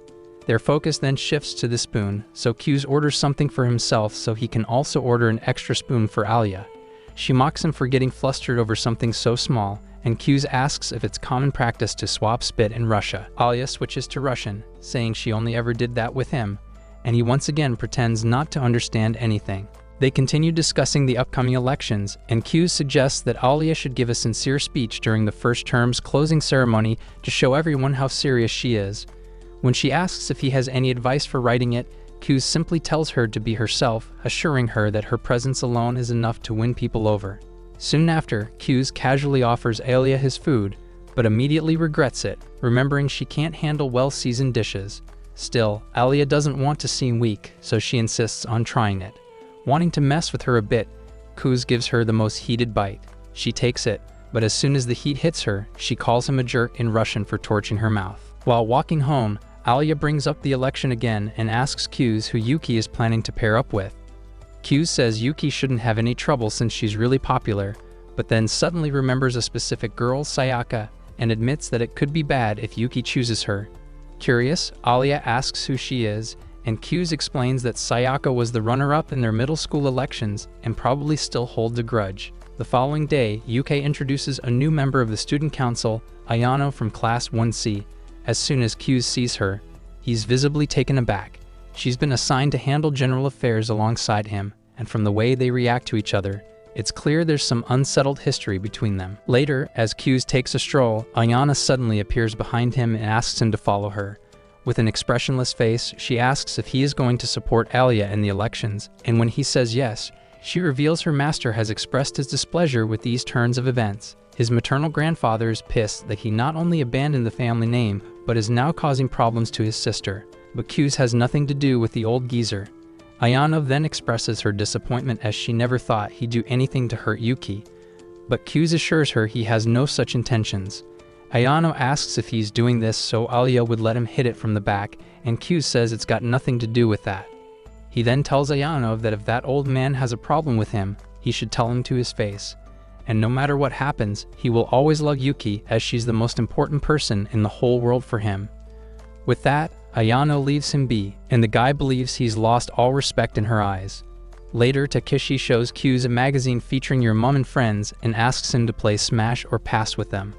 Their focus then shifts to the spoon, so Q orders something for himself so he can also order an extra spoon for Alia. She mocks him for getting flustered over something so small, and Q asks if it's common practice to swap spit in Russia. Alia switches to Russian, saying she only ever did that with him, and he once again pretends not to understand anything. They continue discussing the upcoming elections, and Q suggests that Alia should give a sincere speech during the first term's closing ceremony to show everyone how serious she is. When she asks if he has any advice for writing it, Q simply tells her to be herself, assuring her that her presence alone is enough to win people over. Soon after, Q casually offers Alia his food, but immediately regrets it, remembering she can't handle well-seasoned dishes. Still, Alia doesn't want to seem weak, so she insists on trying it. Wanting to mess with her a bit, Kuz gives her the most heated bite. She takes it, but as soon as the heat hits her, she calls him a jerk in Russian for torching her mouth. While walking home, Alia brings up the election again and asks Kuz who Yuki is planning to pair up with. Kuz says Yuki shouldn't have any trouble since she's really popular, but then suddenly remembers a specific girl, Sayaka, and admits that it could be bad if Yuki chooses her. Curious, Alia asks who she is, and Q explains that Sayaka was the runner-up in their middle school elections and probably still holds a grudge. The following day, UK introduces a new member of the student council, Ayano from Class 1C. As soon as Q's sees her, he's visibly taken aback. She's been assigned to handle general affairs alongside him, and from the way they react to each other, it's clear there's some unsettled history between them. Later, as Q's takes a stroll, Ayana suddenly appears behind him and asks him to follow her. With an expressionless face, she asks if he is going to support Alia in the elections, and when he says yes, she reveals her master has expressed his displeasure with these turns of events. His maternal grandfather is pissed that he not only abandoned the family name, but is now causing problems to his sister. But Q's has nothing to do with the old geezer. Ayano then expresses her disappointment as she never thought he'd do anything to hurt Yuki. But Q's assures her he has no such intentions. Ayano asks if he's doing this so Alia would let him hit it from the back, and Q says it's got nothing to do with that. He then tells Ayano that if that old man has a problem with him, he should tell him to his face. And no matter what happens, he will always love Yuki as she's the most important person in the whole world for him. With that, Ayano leaves him be, and the guy believes he's lost all respect in her eyes. Later, Takeshi shows Q's a magazine featuring Your Mom and Friends and asks him to play Smash or Pass with them.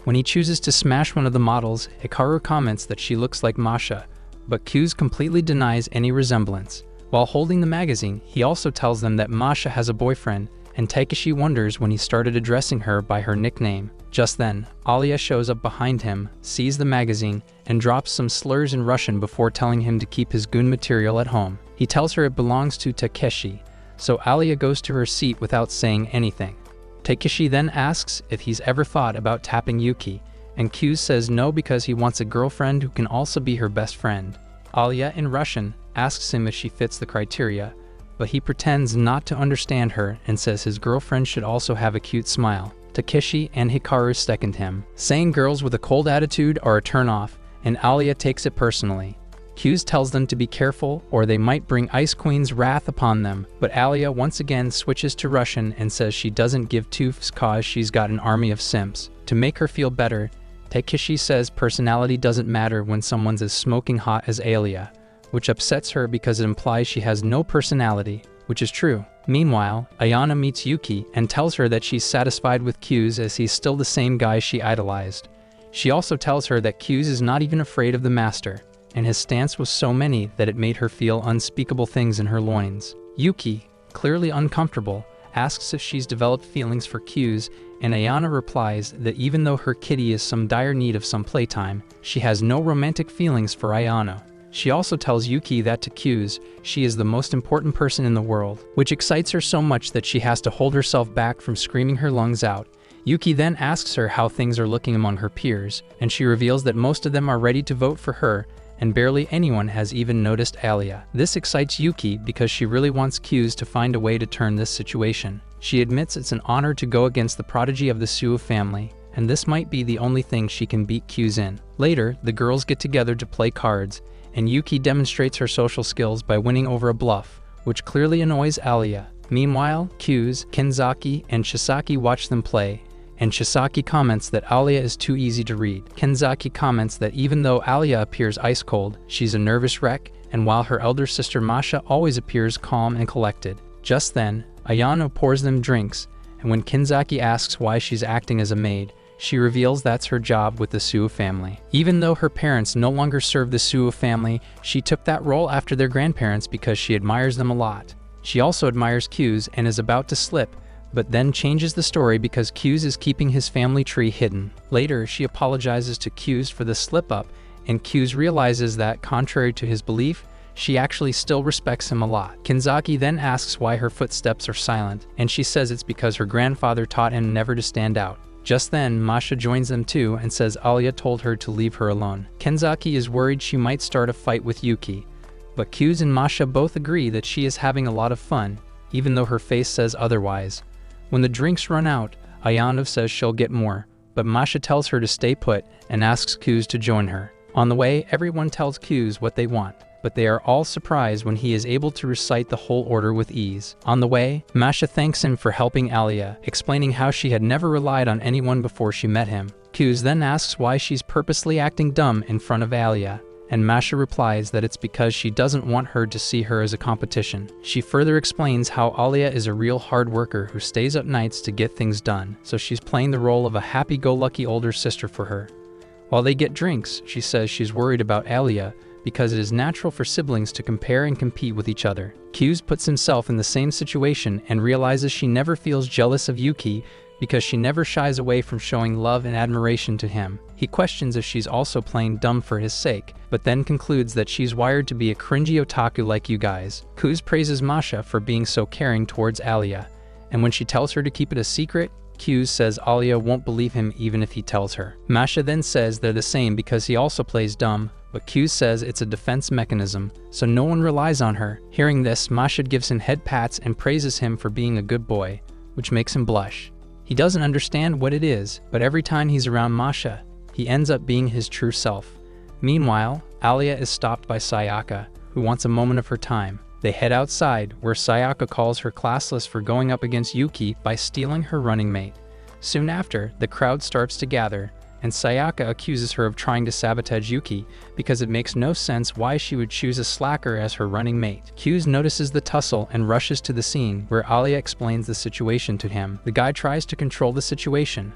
When he chooses to smash one of the models, Hikaru comments that she looks like Masha, but Q's completely denies any resemblance. While holding the magazine, he also tells them that Masha has a boyfriend, and Takeshi wonders when he started addressing her by her nickname. Just then, Alia shows up behind him, sees the magazine, and drops some slurs in Russian before telling him to keep his goon material at home. He tells her it belongs to Takeshi, so Alia goes to her seat without saying anything. Takeshi then asks if he's ever thought about tapping Yuki, and Q says no because he wants a girlfriend who can also be her best friend. Alia, in Russian, asks him if she fits the criteria, but he pretends not to understand her and says his girlfriend should also have a cute smile. Takeshi and Hikaru second him, saying girls with a cold attitude are a turn-off, and Alia takes it personally. Q's tells them to be careful or they might bring Ice Queen's wrath upon them, but Alia once again switches to Russian and says she doesn't give two f's cause she's got an army of simps. To make her feel better, Takeshi says personality doesn't matter when someone's as smoking hot as Alia, which upsets her because it implies she has no personality, which is true. Meanwhile, Ayana meets Yuki and tells her that she's satisfied with Q's as he's still the same guy she idolized. She also tells her that Q's is not even afraid of the master, and his stance was so many that it made her feel unspeakable things in her loins. Yuki, clearly uncomfortable, asks if she's developed feelings for Q's, and Ayana replies that even though her kitty is some dire need of some playtime, she has no romantic feelings for Ayano. She also tells Yuki that to Q's, she is the most important person in the world, which excites her so much that she has to hold herself back from screaming her lungs out. Yuki then asks her how things are looking among her peers, and she reveals that most of them are ready to vote for her, and barely anyone has even noticed Alia. This excites Yuki because she really wants Q's to find a way to turn this situation. She admits it's an honor to go against the prodigy of the Suo family, and this might be the only thing she can beat Q's in. Later, the girls get together to play cards, and Yuki demonstrates her social skills by winning over a bluff, which clearly annoys Alia. Meanwhile, Q's, Kenzaki, and Shisaki watch them play, and Shisaki comments that Alia is too easy to read. Kenzaki comments that even though Alia appears ice cold, she's a nervous wreck, and while her elder sister Masha always appears calm and collected. Just then, Ayano pours them drinks, and when Kenzaki asks why she's acting as a maid, she reveals that's her job with the Suo family. Even though her parents no longer serve the Suo family, she took that role after their grandparents because she admires them a lot. She also admires Q's and is about to slip, but then changes the story because Q's is keeping his family tree hidden. Later, she apologizes to Q's for the slip-up, and Q's realizes that, contrary to his belief, she actually still respects him a lot. Kenzaki then asks why her footsteps are silent, and she says it's because her grandfather taught him never to stand out. Just then, Masha joins them too and says Alia told her to leave her alone. Kenzaki is worried she might start a fight with Yuki, but Q's and Masha both agree that she is having a lot of fun, even though her face says otherwise. When the drinks run out, Ayano says she'll get more, but Masha tells her to stay put and asks Q's to join her. On the way, everyone tells Q's what they want, but they are all surprised when he is able to recite the whole order with ease. On the way, Masha thanks him for helping Alia, explaining how she had never relied on anyone before she met him. Q's then asks why she's purposely acting dumb in front of Alia, and Masha replies that it's because she doesn't want her to see her as a competition. She further explains how Alia is a real hard worker who stays up nights to get things done, so she's playing the role of a happy-go-lucky older sister for her. While they get drinks, she says she's worried about Alia because it is natural for siblings to compare and compete with each other. Q's puts himself in the same situation and realizes she never feels jealous of Yuki because she never shies away from showing love and admiration to him. He questions if she's also playing dumb for his sake, but then concludes that she's wired to be a cringy otaku like you guys. Q's praises Masha for being so caring towards Alia, and when she tells her to keep it a secret, Q says Alia won't believe him even if he tells her. Masha then says they're the same because he also plays dumb, but Q says it's a defense mechanism, so no one relies on her. Hearing this, Masha gives him head pats and praises him for being a good boy, which makes him blush. He doesn't understand what it is, but every time he's around Masha, he ends up being his true self. Meanwhile, Alia is stopped by Sayaka, who wants a moment of her time. They head outside, where Sayaka calls her classless for going up against Yuki by stealing her running mate. Soon after, the crowd starts to gather, and Sayaka accuses her of trying to sabotage Yuki because it makes no sense why she would choose a slacker as her running mate. Q's notices the tussle and rushes to the scene, where Alia explains the situation to him. The guy tries to control the situation,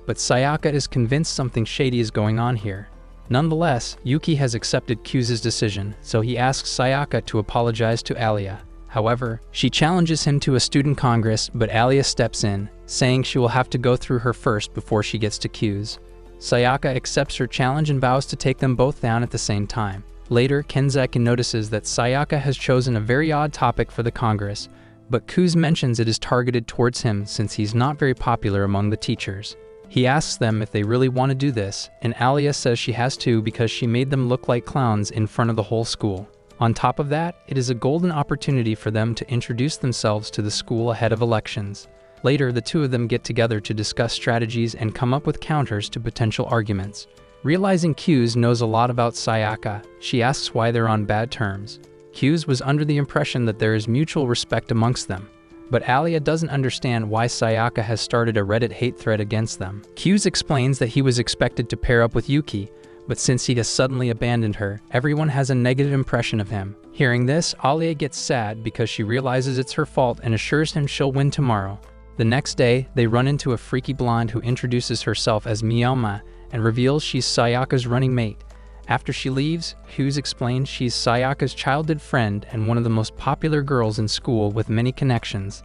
but Sayaka is convinced something shady is going on here. Nonetheless, Yuki has accepted Q's decision, so he asks Sayaka to apologize to Alia. However, she challenges him to a student congress, but Alia steps in, saying she will have to go through her first before she gets to Q's. Sayaka accepts her challenge and vows to take them both down at the same time. Later, Kenzaki notices that Sayaka has chosen a very odd topic for the Congress, but Kuz mentions it is targeted towards him since he's not very popular among the teachers. He asks them if they really want to do this, and Alia says she has to because she made them look like clowns in front of the whole school. On top of that, it is a golden opportunity for them to introduce themselves to the school ahead of elections. Later, the two of them get together to discuss strategies and come up with counters to potential arguments. Realizing Q's knows a lot about Sayaka, she asks why they're on bad terms. Q's was under the impression that there is mutual respect amongst them, but Alia doesn't understand why Sayaka has started a Reddit hate thread against them. Q's explains that he was expected to pair up with Yuki, but since he has suddenly abandoned her, everyone has a negative impression of him. Hearing this, Alia gets sad because she realizes it's her fault and assures him she'll win tomorrow. The next day, they run into a freaky blonde who introduces herself as Miyama and reveals she's Sayaka's running mate. After she leaves, Hughes explains she's Sayaka's childhood friend and one of the most popular girls in school with many connections.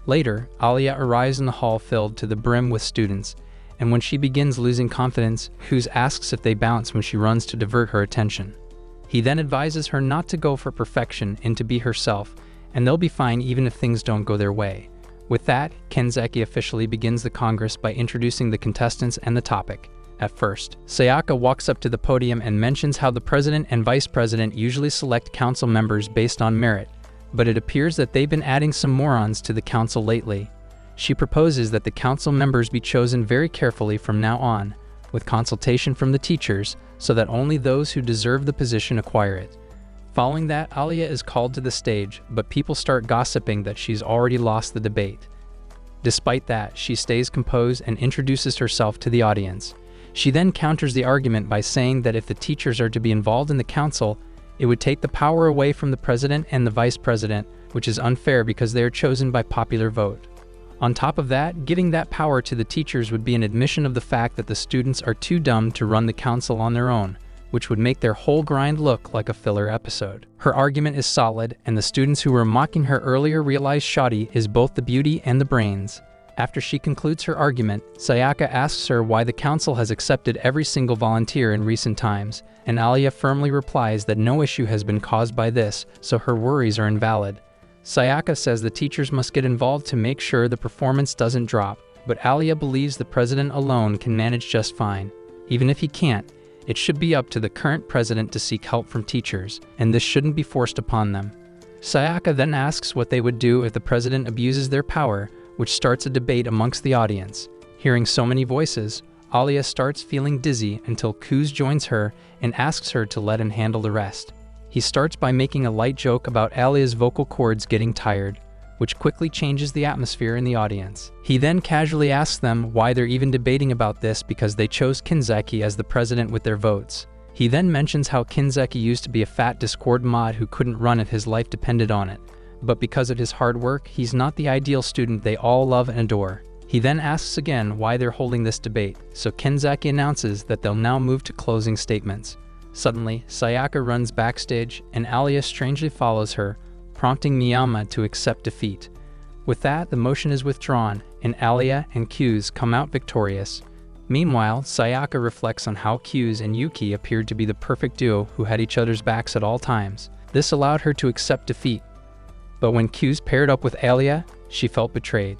Later, Alia arrives in the hall filled to the brim with students, and when she begins losing confidence, Hughes asks if they bounce when she runs to divert her attention. He then advises her not to go for perfection and to be herself, and they'll be fine even if things don't go their way. With that, Kenzaki officially begins the Congress by introducing the contestants and the topic. At first, Sayaka walks up to the podium and mentions how the president and vice president usually select council members based on merit, but it appears that they've been adding some morons to the council lately. She proposes that the council members be chosen very carefully from now on, with consultation from the teachers, so that only those who deserve the position acquire it. Following that, Alia is called to the stage, but people start gossiping that she's already lost the debate. Despite that, she stays composed and introduces herself to the audience. She then counters the argument by saying that if the teachers are to be involved in the council, it would take the power away from the president and the vice president, which is unfair because they are chosen by popular vote. On top of that, giving that power to the teachers would be an admission of the fact that the students are too dumb to run the council on their own, which would make their whole grind look like a filler episode. Her argument is solid, and the students who were mocking her earlier realize Shadi is both the beauty and the brains. After she concludes her argument, Sayaka asks her why the council has accepted every single volunteer in recent times, and Alia firmly replies that no issue has been caused by this, so her worries are invalid. Sayaka says the teachers must get involved to make sure the performance doesn't drop, but Alia believes the president alone can manage just fine. Even if he can't, it should be up to the current president to seek help from teachers, and this shouldn't be forced upon them. Sayaka then asks what they would do if the president abuses their power, which starts a debate amongst the audience. Hearing so many voices, Alia starts feeling dizzy until Kuz joins her and asks her to let him handle the rest. He starts by making a light joke about Alia's vocal cords getting tired, which quickly changes the atmosphere in the audience. He then casually asks them why they're even debating about this because they chose Kinzaki as the president with their votes. He then mentions how Kinzeki used to be a fat Discord mod who couldn't run if his life depended on it, but because of his hard work, he's not the ideal student they all love and adore. He then asks again why they're holding this debate, so Kinzeki announces that they'll now move to closing statements. Suddenly, Sayaka runs backstage, and Alia strangely follows her, prompting Miyama to accept defeat. With that, the motion is withdrawn, and Alia and Q's come out victorious. Meanwhile, Sayaka reflects on how Q's and Yuki appeared to be the perfect duo who had each other's backs at all times. This allowed her to accept defeat. But when Q's paired up with Alia, she felt betrayed.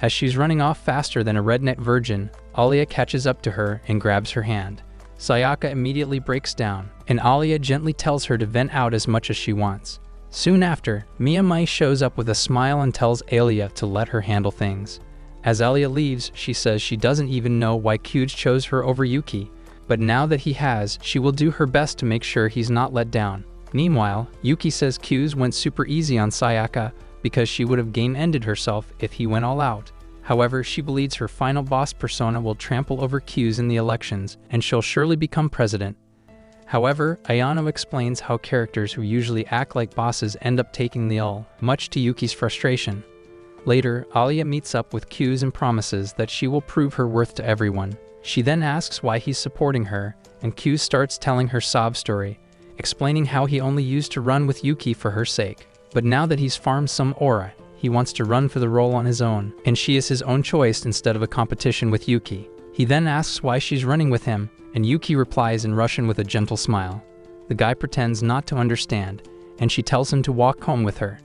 As she's running off faster than a redneck virgin, Alia catches up to her and grabs her hand. Sayaka immediately breaks down, and Alia gently tells her to vent out as much as she wants. Soon after, Miyamai shows up with a smile and tells Alia to let her handle things. As Alia leaves, she says she doesn't even know why Kyuj chose her over Yuki, but now that he has, she will do her best to make sure he's not let down. Meanwhile, Yuki says Kyuj went super easy on Sayaka because she would have game-ended herself if he went all out. However, she believes her final boss persona will trample over Kyuj in the elections, and she'll surely become president. However, Ayano explains how characters who usually act like bosses end up taking the L, much to Yuki's frustration. Later, Alia meets up with Kyuj and promises that she will prove her worth to everyone. She then asks why he's supporting her, and Kyuj starts telling her sob story, explaining how he only used to run with Yuki for her sake. But now that he's farmed some aura, he wants to run for the role on his own, and she is his own choice instead of a competition with Yuki. He then asks why she's running with him, and Yuki replies in Russian with a gentle smile. The guy pretends not to understand, and she tells him to walk home with her.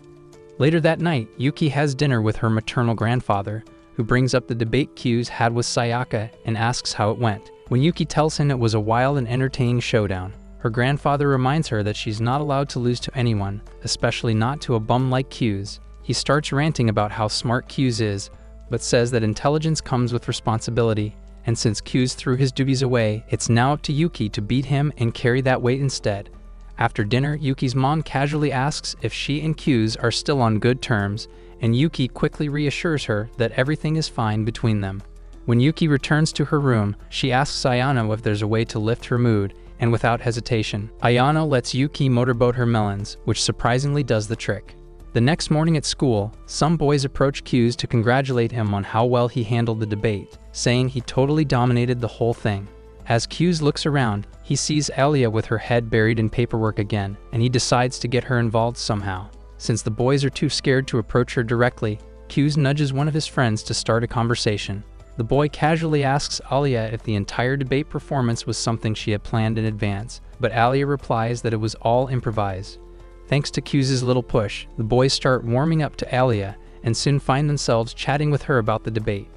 Later that night, Yuki has dinner with her maternal grandfather, who brings up the debate Kyuj had with Sayaka and asks how it went. When Yuki tells him it was a wild and entertaining showdown, her grandfather reminds her that she's not allowed to lose to anyone, especially not to a bum like Kyuj. He starts ranting about how smart Kyuj is, but says that intelligence comes with responsibility, and since Kyuj threw his duties away, it's now up to Yuki to beat him and carry that weight instead. After dinner, Yuki's mom casually asks if she and Kyuj are still on good terms, and Yuki quickly reassures her that everything is fine between them. When Yuki returns to her room, she asks Ayano if there's a way to lift her mood, and without hesitation, Ayano lets Yuki motorboat her melons, which surprisingly does the trick. The next morning at school, some boys approach Kyuj to congratulate him on how well he handled the debate, saying he totally dominated the whole thing. As Kyuj looks around, he sees Alia with her head buried in paperwork again, and he decides to get her involved somehow. Since the boys are too scared to approach her directly, Kyuj nudges one of his friends to start a conversation. The boy casually asks Alia if the entire debate performance was something she had planned in advance, but Alia replies that it was all improvised. Thanks to Kyuj's little push, the boys start warming up to Alia and soon find themselves chatting with her about the debate.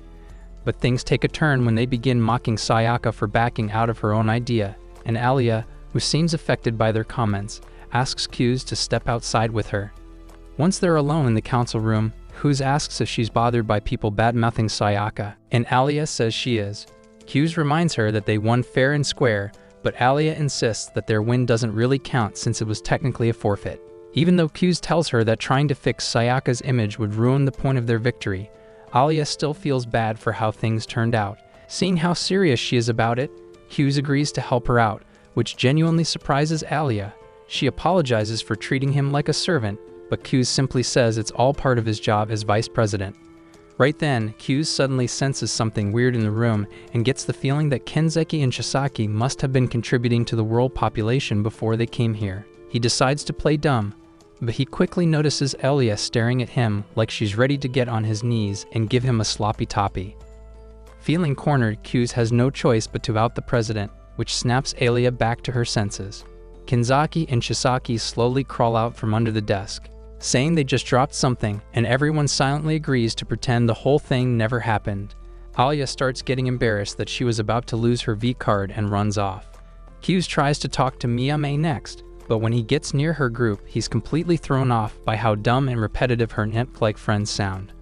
But things take a turn when they begin mocking Sayaka for backing out of her own idea, and Alia, who seems affected by their comments, asks Kyuj to step outside with her. Once they're alone in the council room, Kyuj asks if she's bothered by people bad-mouthing Sayaka, and Alia says she is. Kyuj reminds her that they won fair and square, but Alia insists that their win doesn't really count since it was technically a forfeit. Even though Kyuj tells her that trying to fix Sayaka's image would ruin the point of their victory, Alia still feels bad for how things turned out. Seeing how serious she is about it, Kyuj agrees to help her out, which genuinely surprises Alia. She apologizes for treating him like a servant, but Kyuj simply says it's all part of his job as vice president. Right then, Kyuj suddenly senses something weird in the room and gets the feeling that Kinzeki and Chisaki must have been contributing to the world population before they came here. He decides to play dumb, but he quickly notices Alia staring at him like she's ready to get on his knees and give him a sloppy toppy. Feeling cornered, Kyuj has no choice but to out the president, which snaps Alia back to her senses. Kinzaki and Chisaki slowly crawl out from under the desk, saying they just dropped something, and everyone silently agrees to pretend the whole thing never happened. Alia starts getting embarrassed that she was about to lose her V card and runs off. Kyuj tries to talk to Miyame next, but when he gets near her group, he's completely thrown off by how dumb and repetitive her nymph-like friends sound.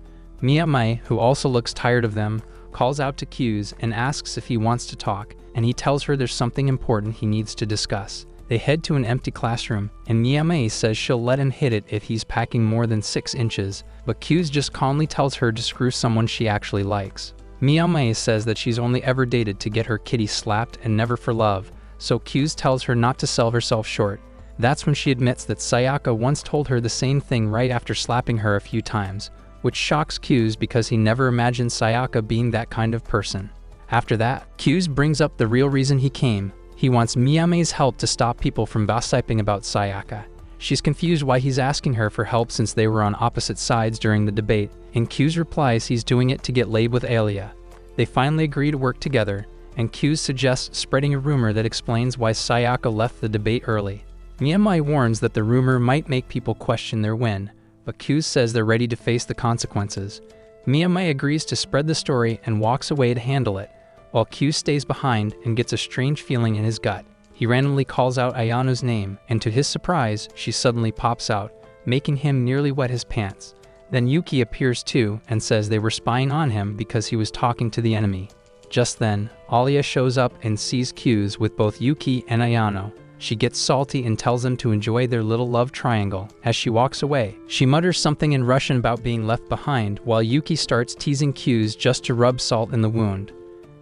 Miyame, who also looks tired of them, calls out to Kyuj and asks if he wants to talk, and he tells her there's something important he needs to discuss. They head to an empty classroom, and Miyame says she'll let him hit it if he's packing more than 6 inches, but Kyuj just calmly tells her to screw someone she actually likes. Miyame says that she's only ever dated to get her kitty slapped and never for love, so Q's tells her not to sell herself short. That's when she admits that Sayaka once told her the same thing right after slapping her a few times, which shocks Q's because he never imagined Sayaka being that kind of person. After that, Q's brings up the real reason he came. He wants Miyame's help to stop people from gossiping about Sayaka. She's confused why he's asking her for help since they were on opposite sides during the debate, and Q's replies he's doing it to get laid with Alia. They finally agree to work together, and Q's suggests spreading a rumor that explains why Sayaka left the debate early. Miyame warns that the rumor might make people question their win, but Q's says they're ready to face the consequences. Miyame agrees to spread the story and walks away to handle it, while Q stays behind and gets a strange feeling in his gut. He randomly calls out Ayano's name, and to his surprise, she suddenly pops out, making him nearly wet his pants. Then Yuki appears too and says they were spying on him because he was talking to the enemy. Just then, Alia shows up and sees Q's with both Yuki and Ayano. She gets salty and tells them to enjoy their little love triangle. As she walks away, she mutters something in Russian about being left behind, while Yuki starts teasing Q's just to rub salt in the wound.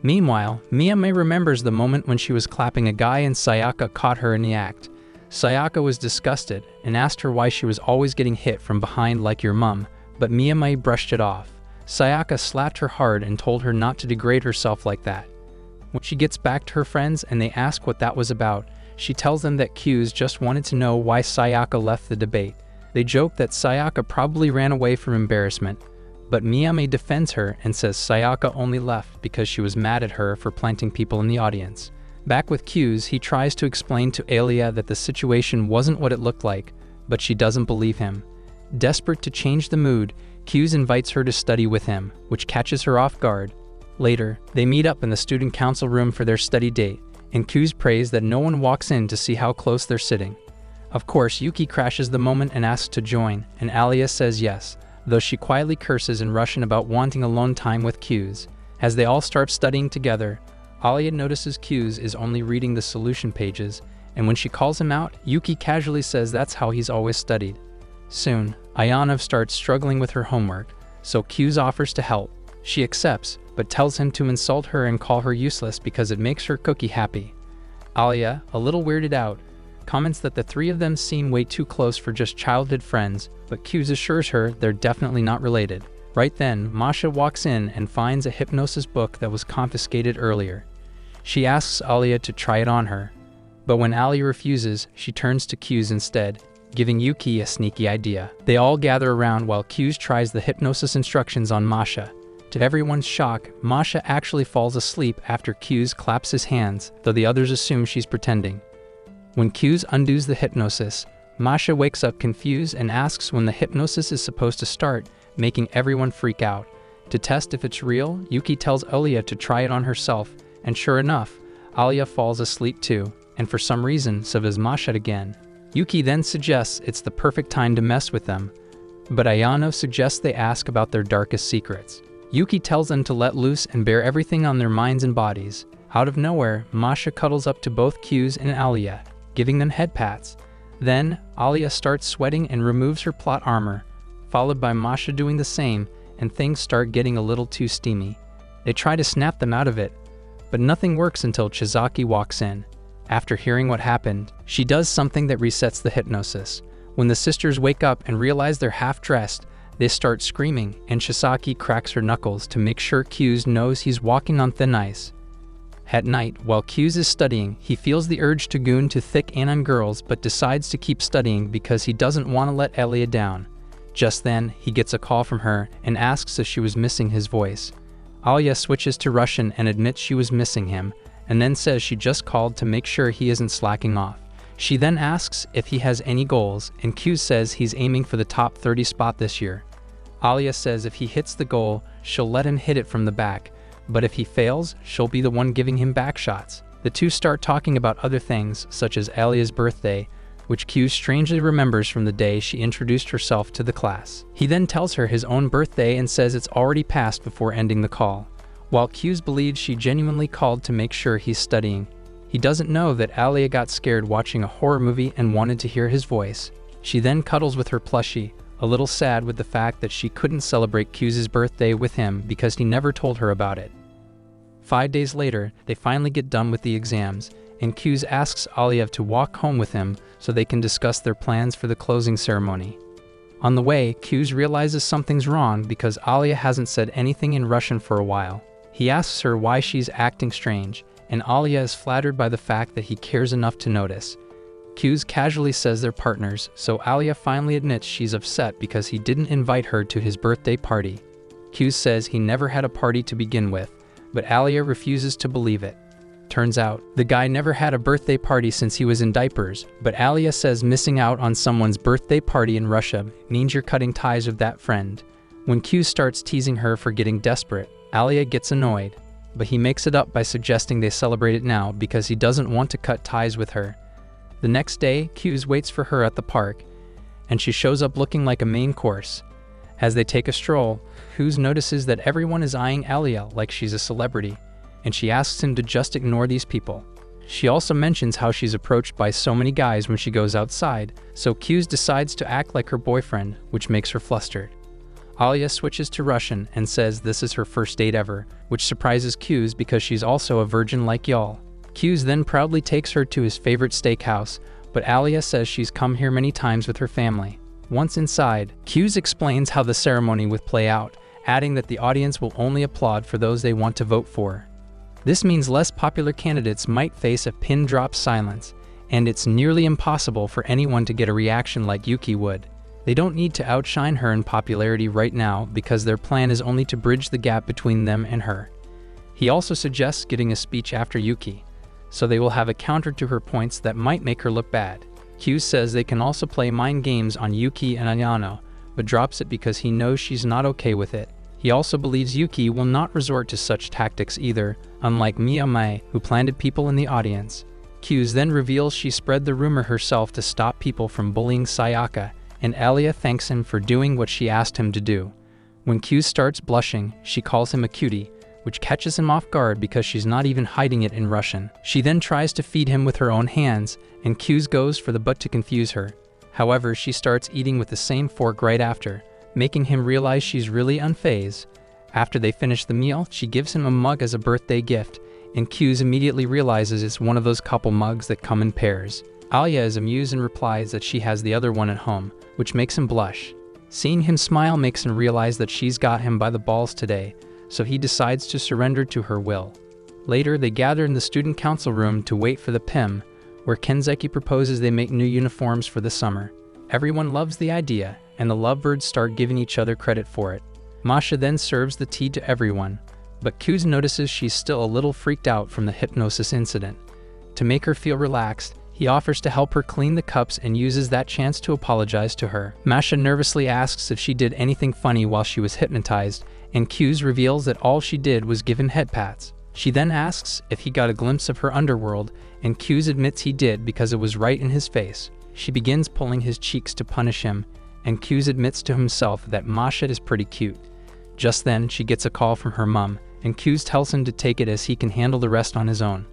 Meanwhile, Miyame remembers the moment when she was clapping a guy and Sayaka caught her in the act. Sayaka was disgusted and asked her why she was always getting hit from behind like your mum, but Miyame brushed it off. Sayaka slapped her hard and told her not to degrade herself like that. When she gets back to her friends and they ask what that was about, she tells them that Q's just wanted to know why Sayaka left the debate. They joke that Sayaka probably ran away from embarrassment, but Miyame defends her and says Sayaka only left because she was mad at her for planting people in the audience. Back with Q's, he tries to explain to Alia that the situation wasn't what it looked like, but she doesn't believe him. Desperate to change the mood, Q's invites her to study with him, which catches her off guard. Later, they meet up in the student council room for their study date, and Q's prays that no one walks in to see how close they're sitting. Of course, Yuki crashes the moment and asks to join, and Alia says yes, though she quietly curses in Russian about wanting alone time with Q's. As they all start studying together, Alia notices Q's is only reading the solution pages, and when she calls him out, Yuki casually says that's how he's always studied. Soon, Ayana starts struggling with her homework, so Q's offers to help. She accepts, but tells him to insult her and call her useless because it makes her cookie happy. Alia, a little weirded out, comments that the three of them seem way too close for just childhood friends, but Q's assures her they're definitely not related. Right then, Masha walks in and finds a hypnosis book that was confiscated earlier. She asks Alia to try it on her, but when Alia refuses, she turns to Q's instead, giving Yuki a sneaky idea. They all gather around while Q's tries the hypnosis instructions on Masha. To everyone's shock, Masha actually falls asleep after Q's claps his hands, though the others assume she's pretending. When Q's undoes the hypnosis, Masha wakes up confused and asks when the hypnosis is supposed to start, making everyone freak out. To test if it's real, Yuki tells Alia to try it on herself, and sure enough, Alia falls asleep too, and for some reason, so does Masha again. Yuki then suggests it's the perfect time to mess with them, but Ayano suggests they ask about their darkest secrets. Yuki tells them to let loose and bear everything on their minds and bodies. Out of nowhere, Masha cuddles up to both Q's and Alia, giving them head pats. Then, Alia starts sweating and removes her plot armor, followed by Masha doing the same, and things start getting a little too steamy. They try to snap them out of it, but nothing works until Chizaki walks in. After hearing what happened, she does something that resets the hypnosis. When the sisters wake up and realize they're half-dressed, they start screaming, and Chisaki cracks her knuckles to make sure Q's knows he's walking on thin ice. At night, while Q's is studying, he feels the urge to goon to thick Anon girls but decides to keep studying because he doesn't want to let Alia down. Just then, he gets a call from her and asks if she was missing his voice. Alia switches to Russian and admits she was missing him, and then says she just called to make sure he isn't slacking off. She then asks if he has any goals, and Q says he's aiming for the top 30 spot this year. Alia says if he hits the goal, she'll let him hit it from the back, but if he fails, she'll be the one giving him back shots. The two start talking about other things, such as Alia's birthday, which Q strangely remembers from the day she introduced herself to the class. He then tells her his own birthday and says it's already passed before ending the call. While Q believes she genuinely called to make sure he's studying, he doesn't know that Alia got scared watching a horror movie and wanted to hear his voice. She then cuddles with her plushie, a little sad with the fact that she couldn't celebrate Q's birthday with him because he never told her about it. 5 days later, they finally get done with the exams, and Q's asks Aliyah to walk home with him so they can discuss their plans for the closing ceremony. On the way, Q's realizes something's wrong because Aliyah hasn't said anything in Russian for a while. He asks her why she's acting strange, and Aliyah is flattered by the fact that he cares enough to notice. Q's casually says they're partners, so Aliyah finally admits she's upset because he didn't invite her to his birthday party. Q says he never had a party to begin with, but Aliyah refuses to believe it. Turns out, the guy never had a birthday party since he was in diapers, but Aliyah says missing out on someone's birthday party in Russia means you're cutting ties with that friend. When Q starts teasing her for getting desperate, Aliyah gets annoyed, but he makes it up by suggesting they celebrate it now because he doesn't want to cut ties with her. The next day, Q waits for her at the park, and she shows up looking like a main course. As they take a stroll, Q notices that everyone is eyeing Aliyah like she's a celebrity, and she asks him to just ignore these people. She also mentions how she's approached by so many guys when she goes outside, so Q decides to act like her boyfriend, which makes her flustered. Aliyah switches to Russian and says this is her first date ever, which surprises Q because she's also a virgin like y'all. Q then proudly takes her to his favorite steakhouse, but Aliyah says she's come here many times with her family. Once inside, Q explains how the ceremony would play out, adding that the audience will only applaud for those they want to vote for. This means less popular candidates might face a pin-drop silence, and it's nearly impossible for anyone to get a reaction like Yuki would. They don't need to outshine her in popularity right now because their plan is only to bridge the gap between them and her. He also suggests getting a speech after Yuki, so they will have a counter to her points that might make her look bad. Q says they can also play mind games on Yuki and Ayano, but drops it because he knows she's not okay with it. He also believes Yuki will not resort to such tactics either, unlike Miyame, who planted people in the audience. Q then reveals she spread the rumor herself to stop people from bullying Sayaka, and Aliyah thanks him for doing what she asked him to do. When Q starts blushing, she calls him a cutie, which catches him off guard because she's not even hiding it in Russian. She then tries to feed him with her own hands, and Q goes for the butt to confuse her. However, she starts eating with the same fork right after, making him realize she's really unfazed. After they finish the meal, she gives him a mug as a birthday gift, and Q immediately realizes it's one of those couple mugs that come in pairs. Aliyah is amused and replies that she has the other one at home, which makes him blush. Seeing him smile makes him realize that she's got him by the balls today, so he decides to surrender to her will. Later, they gather in the student council room to wait for the PIM, where Kenzeki proposes they make new uniforms for the summer. Everyone loves the idea, and the lovebirds start giving each other credit for it. Masha then serves the tea to everyone, but Q notices she's still a little freaked out from the hypnosis incident. To make her feel relaxed, he offers to help her clean the cups and uses that chance to apologize to her. Masha nervously asks if she did anything funny while she was hypnotized, and Q reveals that all she did was give him head pats. She then asks if he got a glimpse of her underworld, and Q admits he did because it was right in his face. She begins pulling his cheeks to punish him, and Q admits to himself that Masha is pretty cute. Just then, she gets a call from her mom, and Q tells him to take it as he can handle the rest on his own.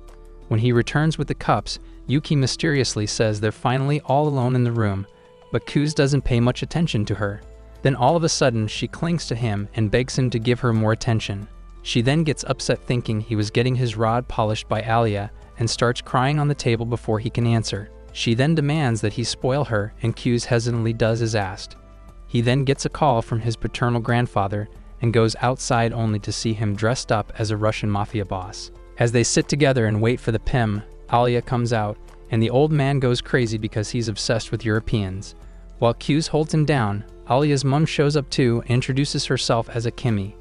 When he returns with the cups, Yuki mysteriously says they're finally all alone in the room, but Q doesn't pay much attention to her. Then all of a sudden, she clings to him and begs him to give her more attention. She then gets upset thinking he was getting his rod polished by Aliyah and starts crying on the table before he can answer. She then demands that he spoil her, and Q hesitantly does as asked. He then gets a call from his paternal grandfather and goes outside only to see him dressed up as a Russian mafia boss. As they sit together and wait for the PIM, Aliyah comes out, and the old man goes crazy because he's obsessed with Europeans. While Q holds him down, Aliyah's mom shows up too and introduces herself as a Kimi.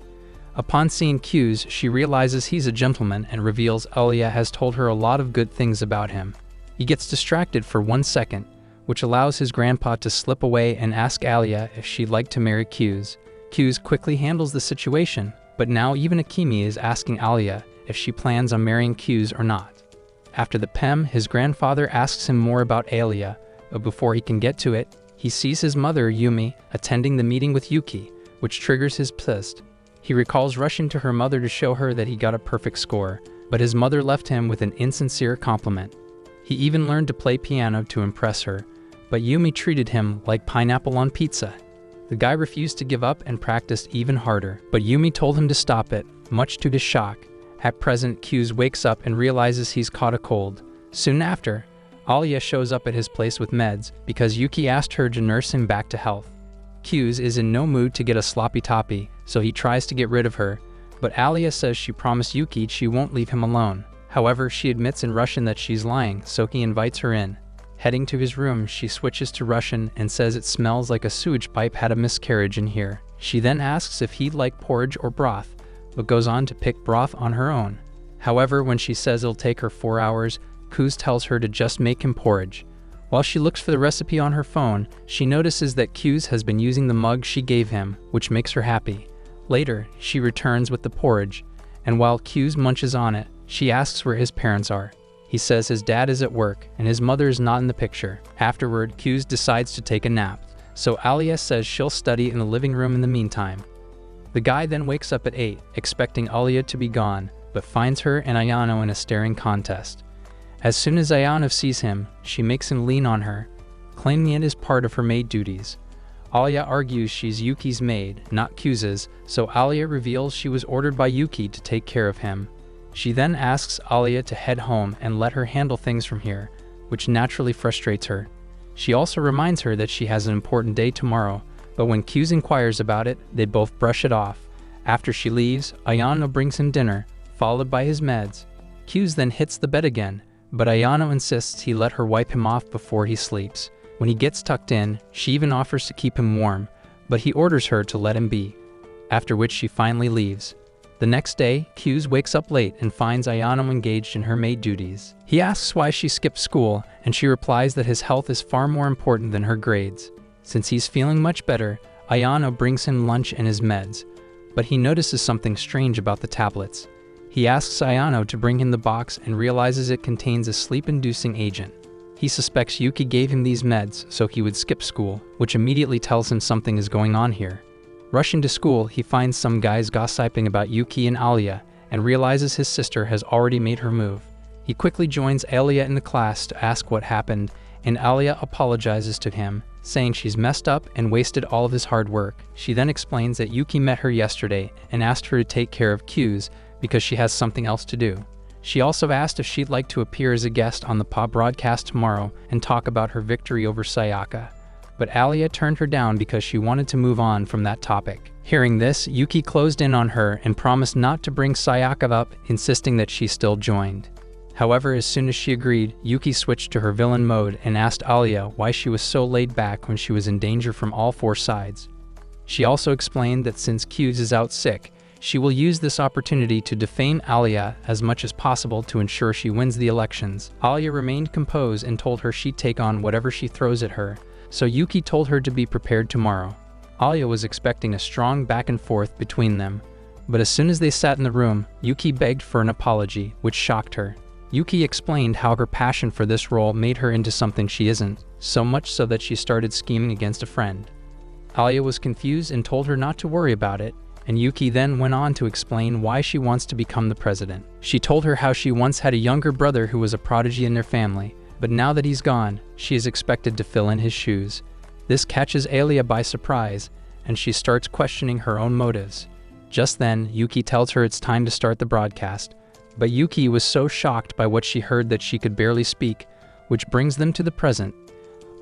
Upon seeing Q, she realizes he's a gentleman and reveals Aliyah has told her a lot of good things about him. He gets distracted for 1 second, which allows his grandpa to slip away and ask Aliyah if she'd like to marry Q. Q quickly handles the situation, but now even Akimi is asking Aliyah if she plans on marrying Q or not. After the PEM, his grandfather asks him more about Aliyah, but before he can get to it, he sees his mother, Yumi, attending the meeting with Yuki, which triggers his pissed. He recalls rushing to her mother to show her that he got a perfect score, but his mother left him with an insincere compliment. He even learned to play piano to impress her, but Yumi treated him like pineapple on pizza. The guy refused to give up and practiced even harder, but Yumi told him to stop it, much to his shock. At present, Q's wakes up and realizes he's caught a cold. Soon after, Alia shows up at his place with meds because Yuki asked her to nurse him back to health. Q's is in no mood to get a sloppy toppy, so he tries to get rid of her, but Alia says she promised Yuki she won't leave him alone. However, she admits in Russian that she's lying, so he invites her in. Heading to his room, she switches to Russian and says it smells like a sewage pipe had a miscarriage in here. She then asks if he'd like porridge or broth, but goes on to pick broth on her own. However, when she says it'll take her 4 hours, Kuz tells her to just make him porridge. While she looks for the recipe on her phone, she notices that Kuz has been using the mug she gave him, which makes her happy. Later, she returns with the porridge, and while Kuz munches on it, she asks where his parents are. He says his dad is at work, and his mother is not in the picture. Afterward, Kuz decides to take a nap, so Alia says she'll study in the living room in the meantime. The guy then wakes up at 8, expecting Alia to be gone, but finds her and Ayano in a staring contest. As soon as Ayano sees him, she makes him lean on her, claiming it is part of her maid duties. Alia argues she's Yuki's maid, not Q's, so Alia reveals she was ordered by Yuki to take care of him. She then asks Alia to head home and let her handle things from here, which naturally frustrates her. She also reminds her that she has an important day tomorrow, but when Q's inquires about it, they both brush it off. After she leaves, Ayano brings him dinner, followed by his meds. Q's then hits the bed again, but Ayano insists he let her wipe him off before he sleeps. When he gets tucked in, she even offers to keep him warm, but he orders her to let him be, after which she finally leaves. The next day, Q's wakes up late and finds Ayano engaged in her maid duties. He asks why she skipped school, and she replies that his health is far more important than her grades. Since he's feeling much better, Ayano brings him lunch and his meds, but he notices something strange about the tablets. He asks Ayano to bring him the box and realizes it contains a sleep-inducing agent. He suspects Yuki gave him these meds so he would skip school, which immediately tells him something is going on here. Rushing to school, he finds some guys gossiping about Yuki and Alia and realizes his sister has already made her move. He quickly joins Alia in the class to ask what happened, and Alia apologizes to him, saying she's messed up and wasted all of his hard work. She then explains that Yuki met her yesterday and asked her to take care of Q's because she has something else to do. She also asked if she'd like to appear as a guest on the pop broadcast tomorrow and talk about her victory over Sayaka. But Alia turned her down because she wanted to move on from that topic. Hearing this, Yuki closed in on her and promised not to bring Sayaka up, insisting that she still joined. However, as soon as she agreed, Yuki switched to her villain mode and asked Alia why she was so laid back when she was in danger from all 4 sides. She also explained that since Q's is out sick, she will use this opportunity to defame Alia as much as possible to ensure she wins the elections. Alia remained composed and told her she'd take on whatever she throws at her, so Yuki told her to be prepared tomorrow. Alia was expecting a strong back and forth between them, but as soon as they sat in the room, Yuki begged for an apology, which shocked her. Yuki explained how her passion for this role made her into something she isn't, so much so that she started scheming against a friend. Alia was confused and told her not to worry about it, and Yuki then went on to explain why she wants to become the president. She told her how she once had a younger brother who was a prodigy in their family, but now that he's gone, she is expected to fill in his shoes. This catches Alia by surprise, and she starts questioning her own motives. Just then, Yuki tells her it's time to start the broadcast, but Yuki was so shocked by what she heard that she could barely speak, which brings them to the present.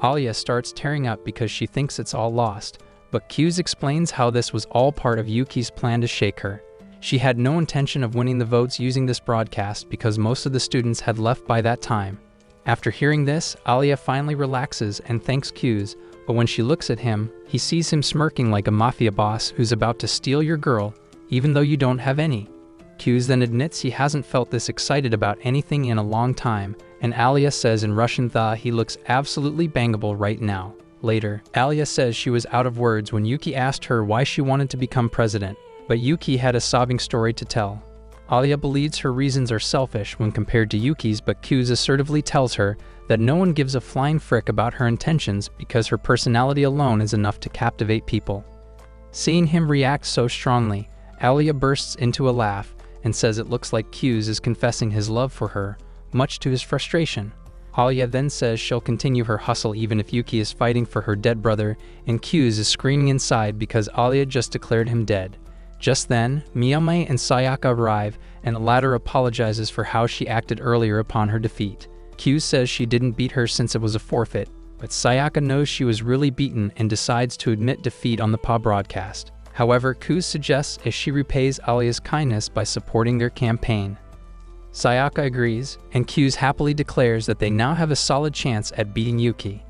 Alia starts tearing up because she thinks it's all lost, but Q's explains how this was all part of Yuki's plan to shake her. She had no intention of winning the votes using this broadcast because most of the students had left by that time. After hearing this, Alia finally relaxes and thanks Q's, but when she looks at him, he sees him smirking like a mafia boss who's about to steal your girl, even though you don't have any. Q's then admits he hasn't felt this excited about anything in a long time, and Alia says in Russian that he looks absolutely bangable right now. Later, Alia says she was out of words when Yuki asked her why she wanted to become president, but Yuki had a sobbing story to tell. Alia believes her reasons are selfish when compared to Yuki's, but Q's assertively tells her that no one gives a flying frick about her intentions because her personality alone is enough to captivate people. Seeing him react so strongly, Alia bursts into a laugh and says it looks like Q's is confessing his love for her, much to his frustration. Alia then says she'll continue her hustle even if Yuki is fighting for her dead brother, and Q's is screaming inside because Alia just declared him dead. Just then, Miyame and Sayaka arrive, and the latter apologizes for how she acted earlier upon her defeat. Q says she didn't beat her since it was a forfeit, but Sayaka knows she was really beaten and decides to admit defeat on the PA broadcast. However, Q suggests if she repays Alia's kindness by supporting their campaign. Sayaka agrees, and Q happily declares that they now have a solid chance at beating Yuki.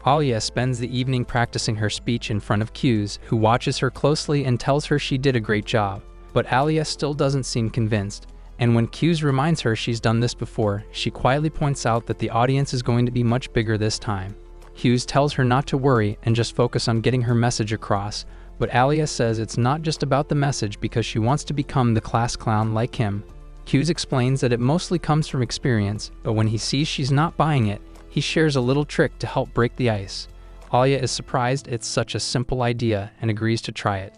Alia spends the evening practicing her speech in front of Q, who watches her closely and tells her she did a great job. But Alia still doesn't seem convinced, and when Q reminds her she's done this before, she quietly points out that the audience is going to be much bigger this time. Q tells her not to worry and just focus on getting her message across, but Alia says it's not just about the message because she wants to become the class clown like him. Q explains that it mostly comes from experience, but when he sees she's not buying it, he shares a little trick to help break the ice. Alia is surprised it's such a simple idea and agrees to try it.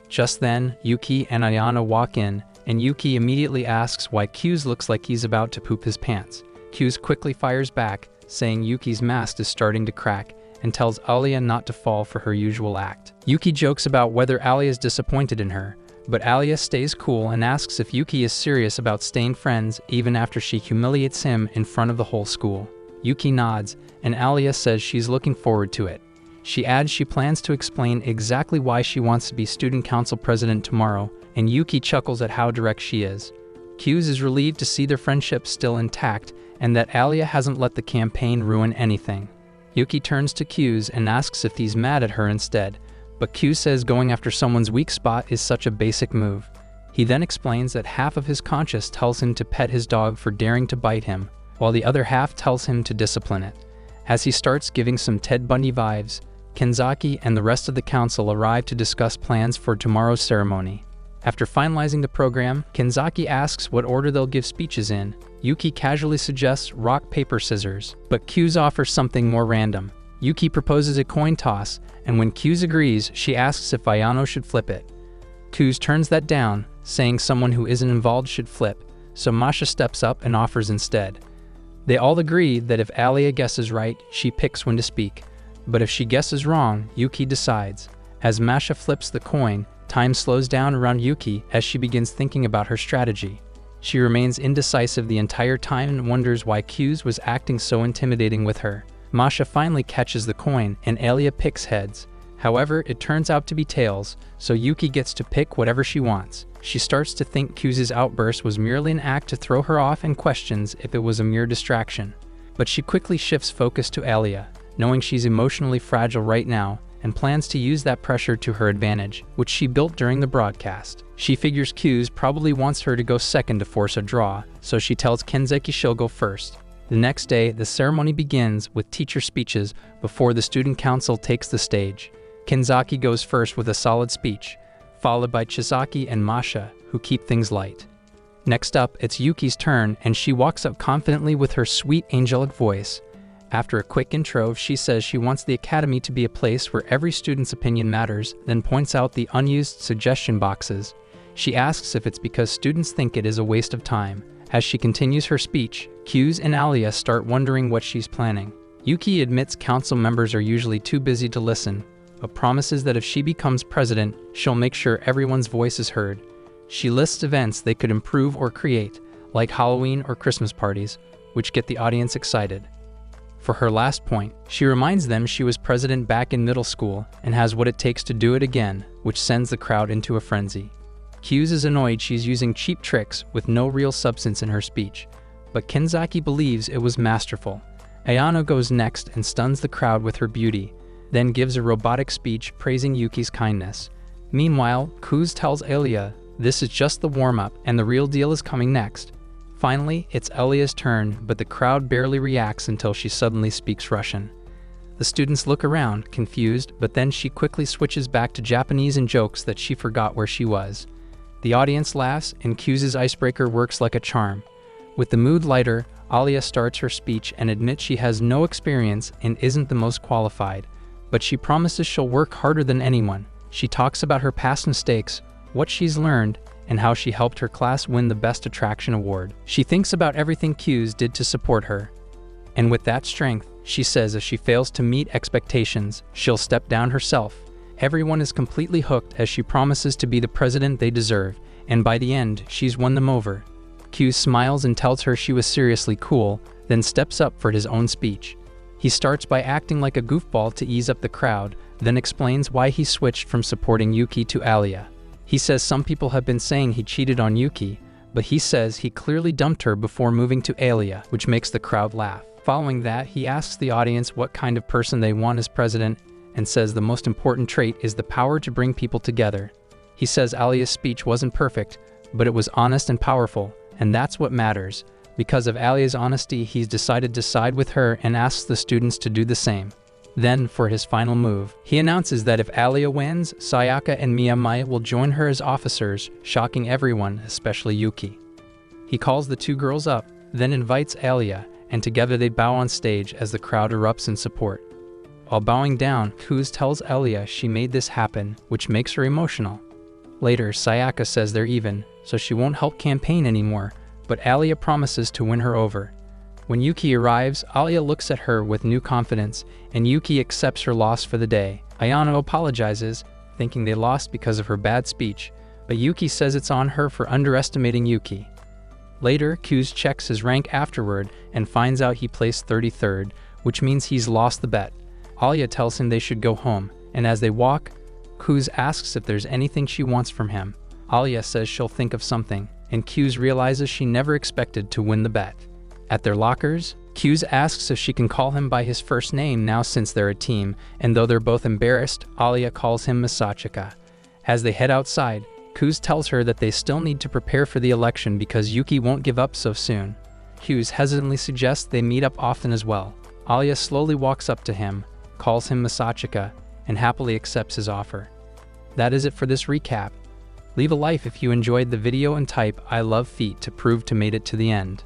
Just then, Yuki and Ayano walk in, and Yuki immediately asks why Q looks like he's about to poop his pants. Q quickly fires back, saying Yuki's mask is starting to crack, and tells Alia not to fall for her usual act. Yuki jokes about whether Alia is disappointed in her, but Alia stays cool and asks if Yuki is serious about staying friends even after she humiliates him in front of the whole school. Yuki nods, and Alia says she's looking forward to it. She adds she plans to explain exactly why she wants to be student council president tomorrow, and Yuki chuckles at how direct she is. Q is relieved to see their friendship still intact and that Alia hasn't let the campaign ruin anything. Yuki turns to Q and asks if he's mad at her instead, but Q says going after someone's weak spot is such a basic move. He then explains that half of his conscience tells him to pet his dog for daring to bite him, while the other half tells him to discipline it. As he starts giving some Ted Bundy vibes, Kenzaki and the rest of the council arrive to discuss plans for tomorrow's ceremony. After finalizing the program, Kenzaki asks what order they'll give speeches in. Yuki casually suggests rock, paper, scissors, but Q offers something more random. Yuki proposes a coin toss, and when Q agrees, she asks if Ayano should flip it. Q turns that down, saying someone who isn't involved should flip, so Masha steps up and offers instead. They all agree that if Alia guesses right, she picks when to speak, but if she guesses wrong, Yuki decides. As Masha flips the coin, time slows down around Yuki as she begins thinking about her strategy. She remains indecisive the entire time and wonders why Q was acting so intimidating with her. Masha finally catches the coin and Alia picks heads. However, it turns out to be tails, so Yuki gets to pick whatever she wants. She starts to think Q's outburst was merely an act to throw her off and questions if it was a mere distraction. But she quickly shifts focus to Alia, knowing she's emotionally fragile right now, and plans to use that pressure to her advantage, which she built during the broadcast. She figures Q probably wants her to go second to force a draw, so she tells Kenzaki she'll go first. The next day, the ceremony begins with teacher speeches before the student council takes the stage. Kenzaki goes first with a solid speech, followed by Chisaki and Masha, who keep things light. Next up, it's Yuki's turn, and she walks up confidently with her sweet angelic voice. After a quick intro, she says she wants the academy to be a place where every student's opinion matters, then points out the unused suggestion boxes. She asks if it's because students think it is a waste of time. As she continues her speech, Q and Alia start wondering what she's planning. Yuki admits council members are usually too busy to listen, but promises that if she becomes president, she'll make sure everyone's voice is heard. She lists events they could improve or create, like Halloween or Christmas parties, which get the audience excited. For her last point, she reminds them she was president back in middle school and has what it takes to do it again, which sends the crowd into a frenzy. Q is annoyed she's using cheap tricks with no real substance in her speech, but Kenzaki believes it was masterful. Ayano goes next and stuns the crowd with her beauty, then gives a robotic speech praising Yuki's kindness. Meanwhile, Q tells Alia this is just the warm-up and the real deal is coming next. Finally, it's Alia's turn, but the crowd barely reacts until she suddenly speaks Russian. The students look around, confused, but then she quickly switches back to Japanese and jokes that she forgot where she was. The audience laughs, and Q's icebreaker works like a charm. With the mood lighter, Alia starts her speech and admits she has no experience and isn't the most qualified, but she promises she'll work harder than anyone. She talks about her past mistakes, what she's learned, and how she helped her class win the Best Attraction Award. She thinks about everything Q did to support her. And with that strength, she says if she fails to meet expectations, she'll step down herself. Everyone is completely hooked as she promises to be the president they deserve, and by the end, she's won them over. Q smiles and tells her she was seriously cool, then steps up for his own speech. He starts by acting like a goofball to ease up the crowd, then explains why he switched from supporting Yuki to Alia. He says some people have been saying he cheated on Yuki, but he says he clearly dumped her before moving to Alia, which makes the crowd laugh. Following that, he asks the audience what kind of person they want as president, and says the most important trait is the power to bring people together. He says Alia's speech wasn't perfect, but it was honest and powerful, and that's what matters. Because of Alia's honesty, he's decided to side with her and asks the students to do the same. Then, for his final move, he announces that if Alia wins, Sayaka and Miyamai will join her as officers, shocking everyone, especially Yuki. He calls the two girls up, then invites Alia, and together they bow on stage as the crowd erupts in support. While bowing down, Kuz tells Alia she made this happen, which makes her emotional. Later, Sayaka says they're even, so she won't help campaign anymore, but Alia promises to win her over. When Yuki arrives, Alia looks at her with new confidence, and Yuki accepts her loss for the day. Ayano apologizes, thinking they lost because of her bad speech, but Yuki says it's on her for underestimating Yuki. Later, Kuz checks his rank afterward and finds out he placed 33rd, which means he's lost the bet. Alia tells him they should go home, and as they walk, Kuz asks if there's anything she wants from him. Alia says she'll think of something, and Kuz realizes she never expected to win the bet. At their lockers, Kuz asks if she can call him by his first name now since they're a team, and though they're both embarrassed, Alia calls him Misachika. As they head outside, Kuz tells her that they still need to prepare for the election because Yuki won't give up so soon. Kuz hesitantly suggests they meet up often as well. Alia slowly walks up to him, calls him Misachika, and happily accepts his offer. That is it for this recap. Leave a like if you enjoyed the video and type "I love feet" to prove to made it to the end.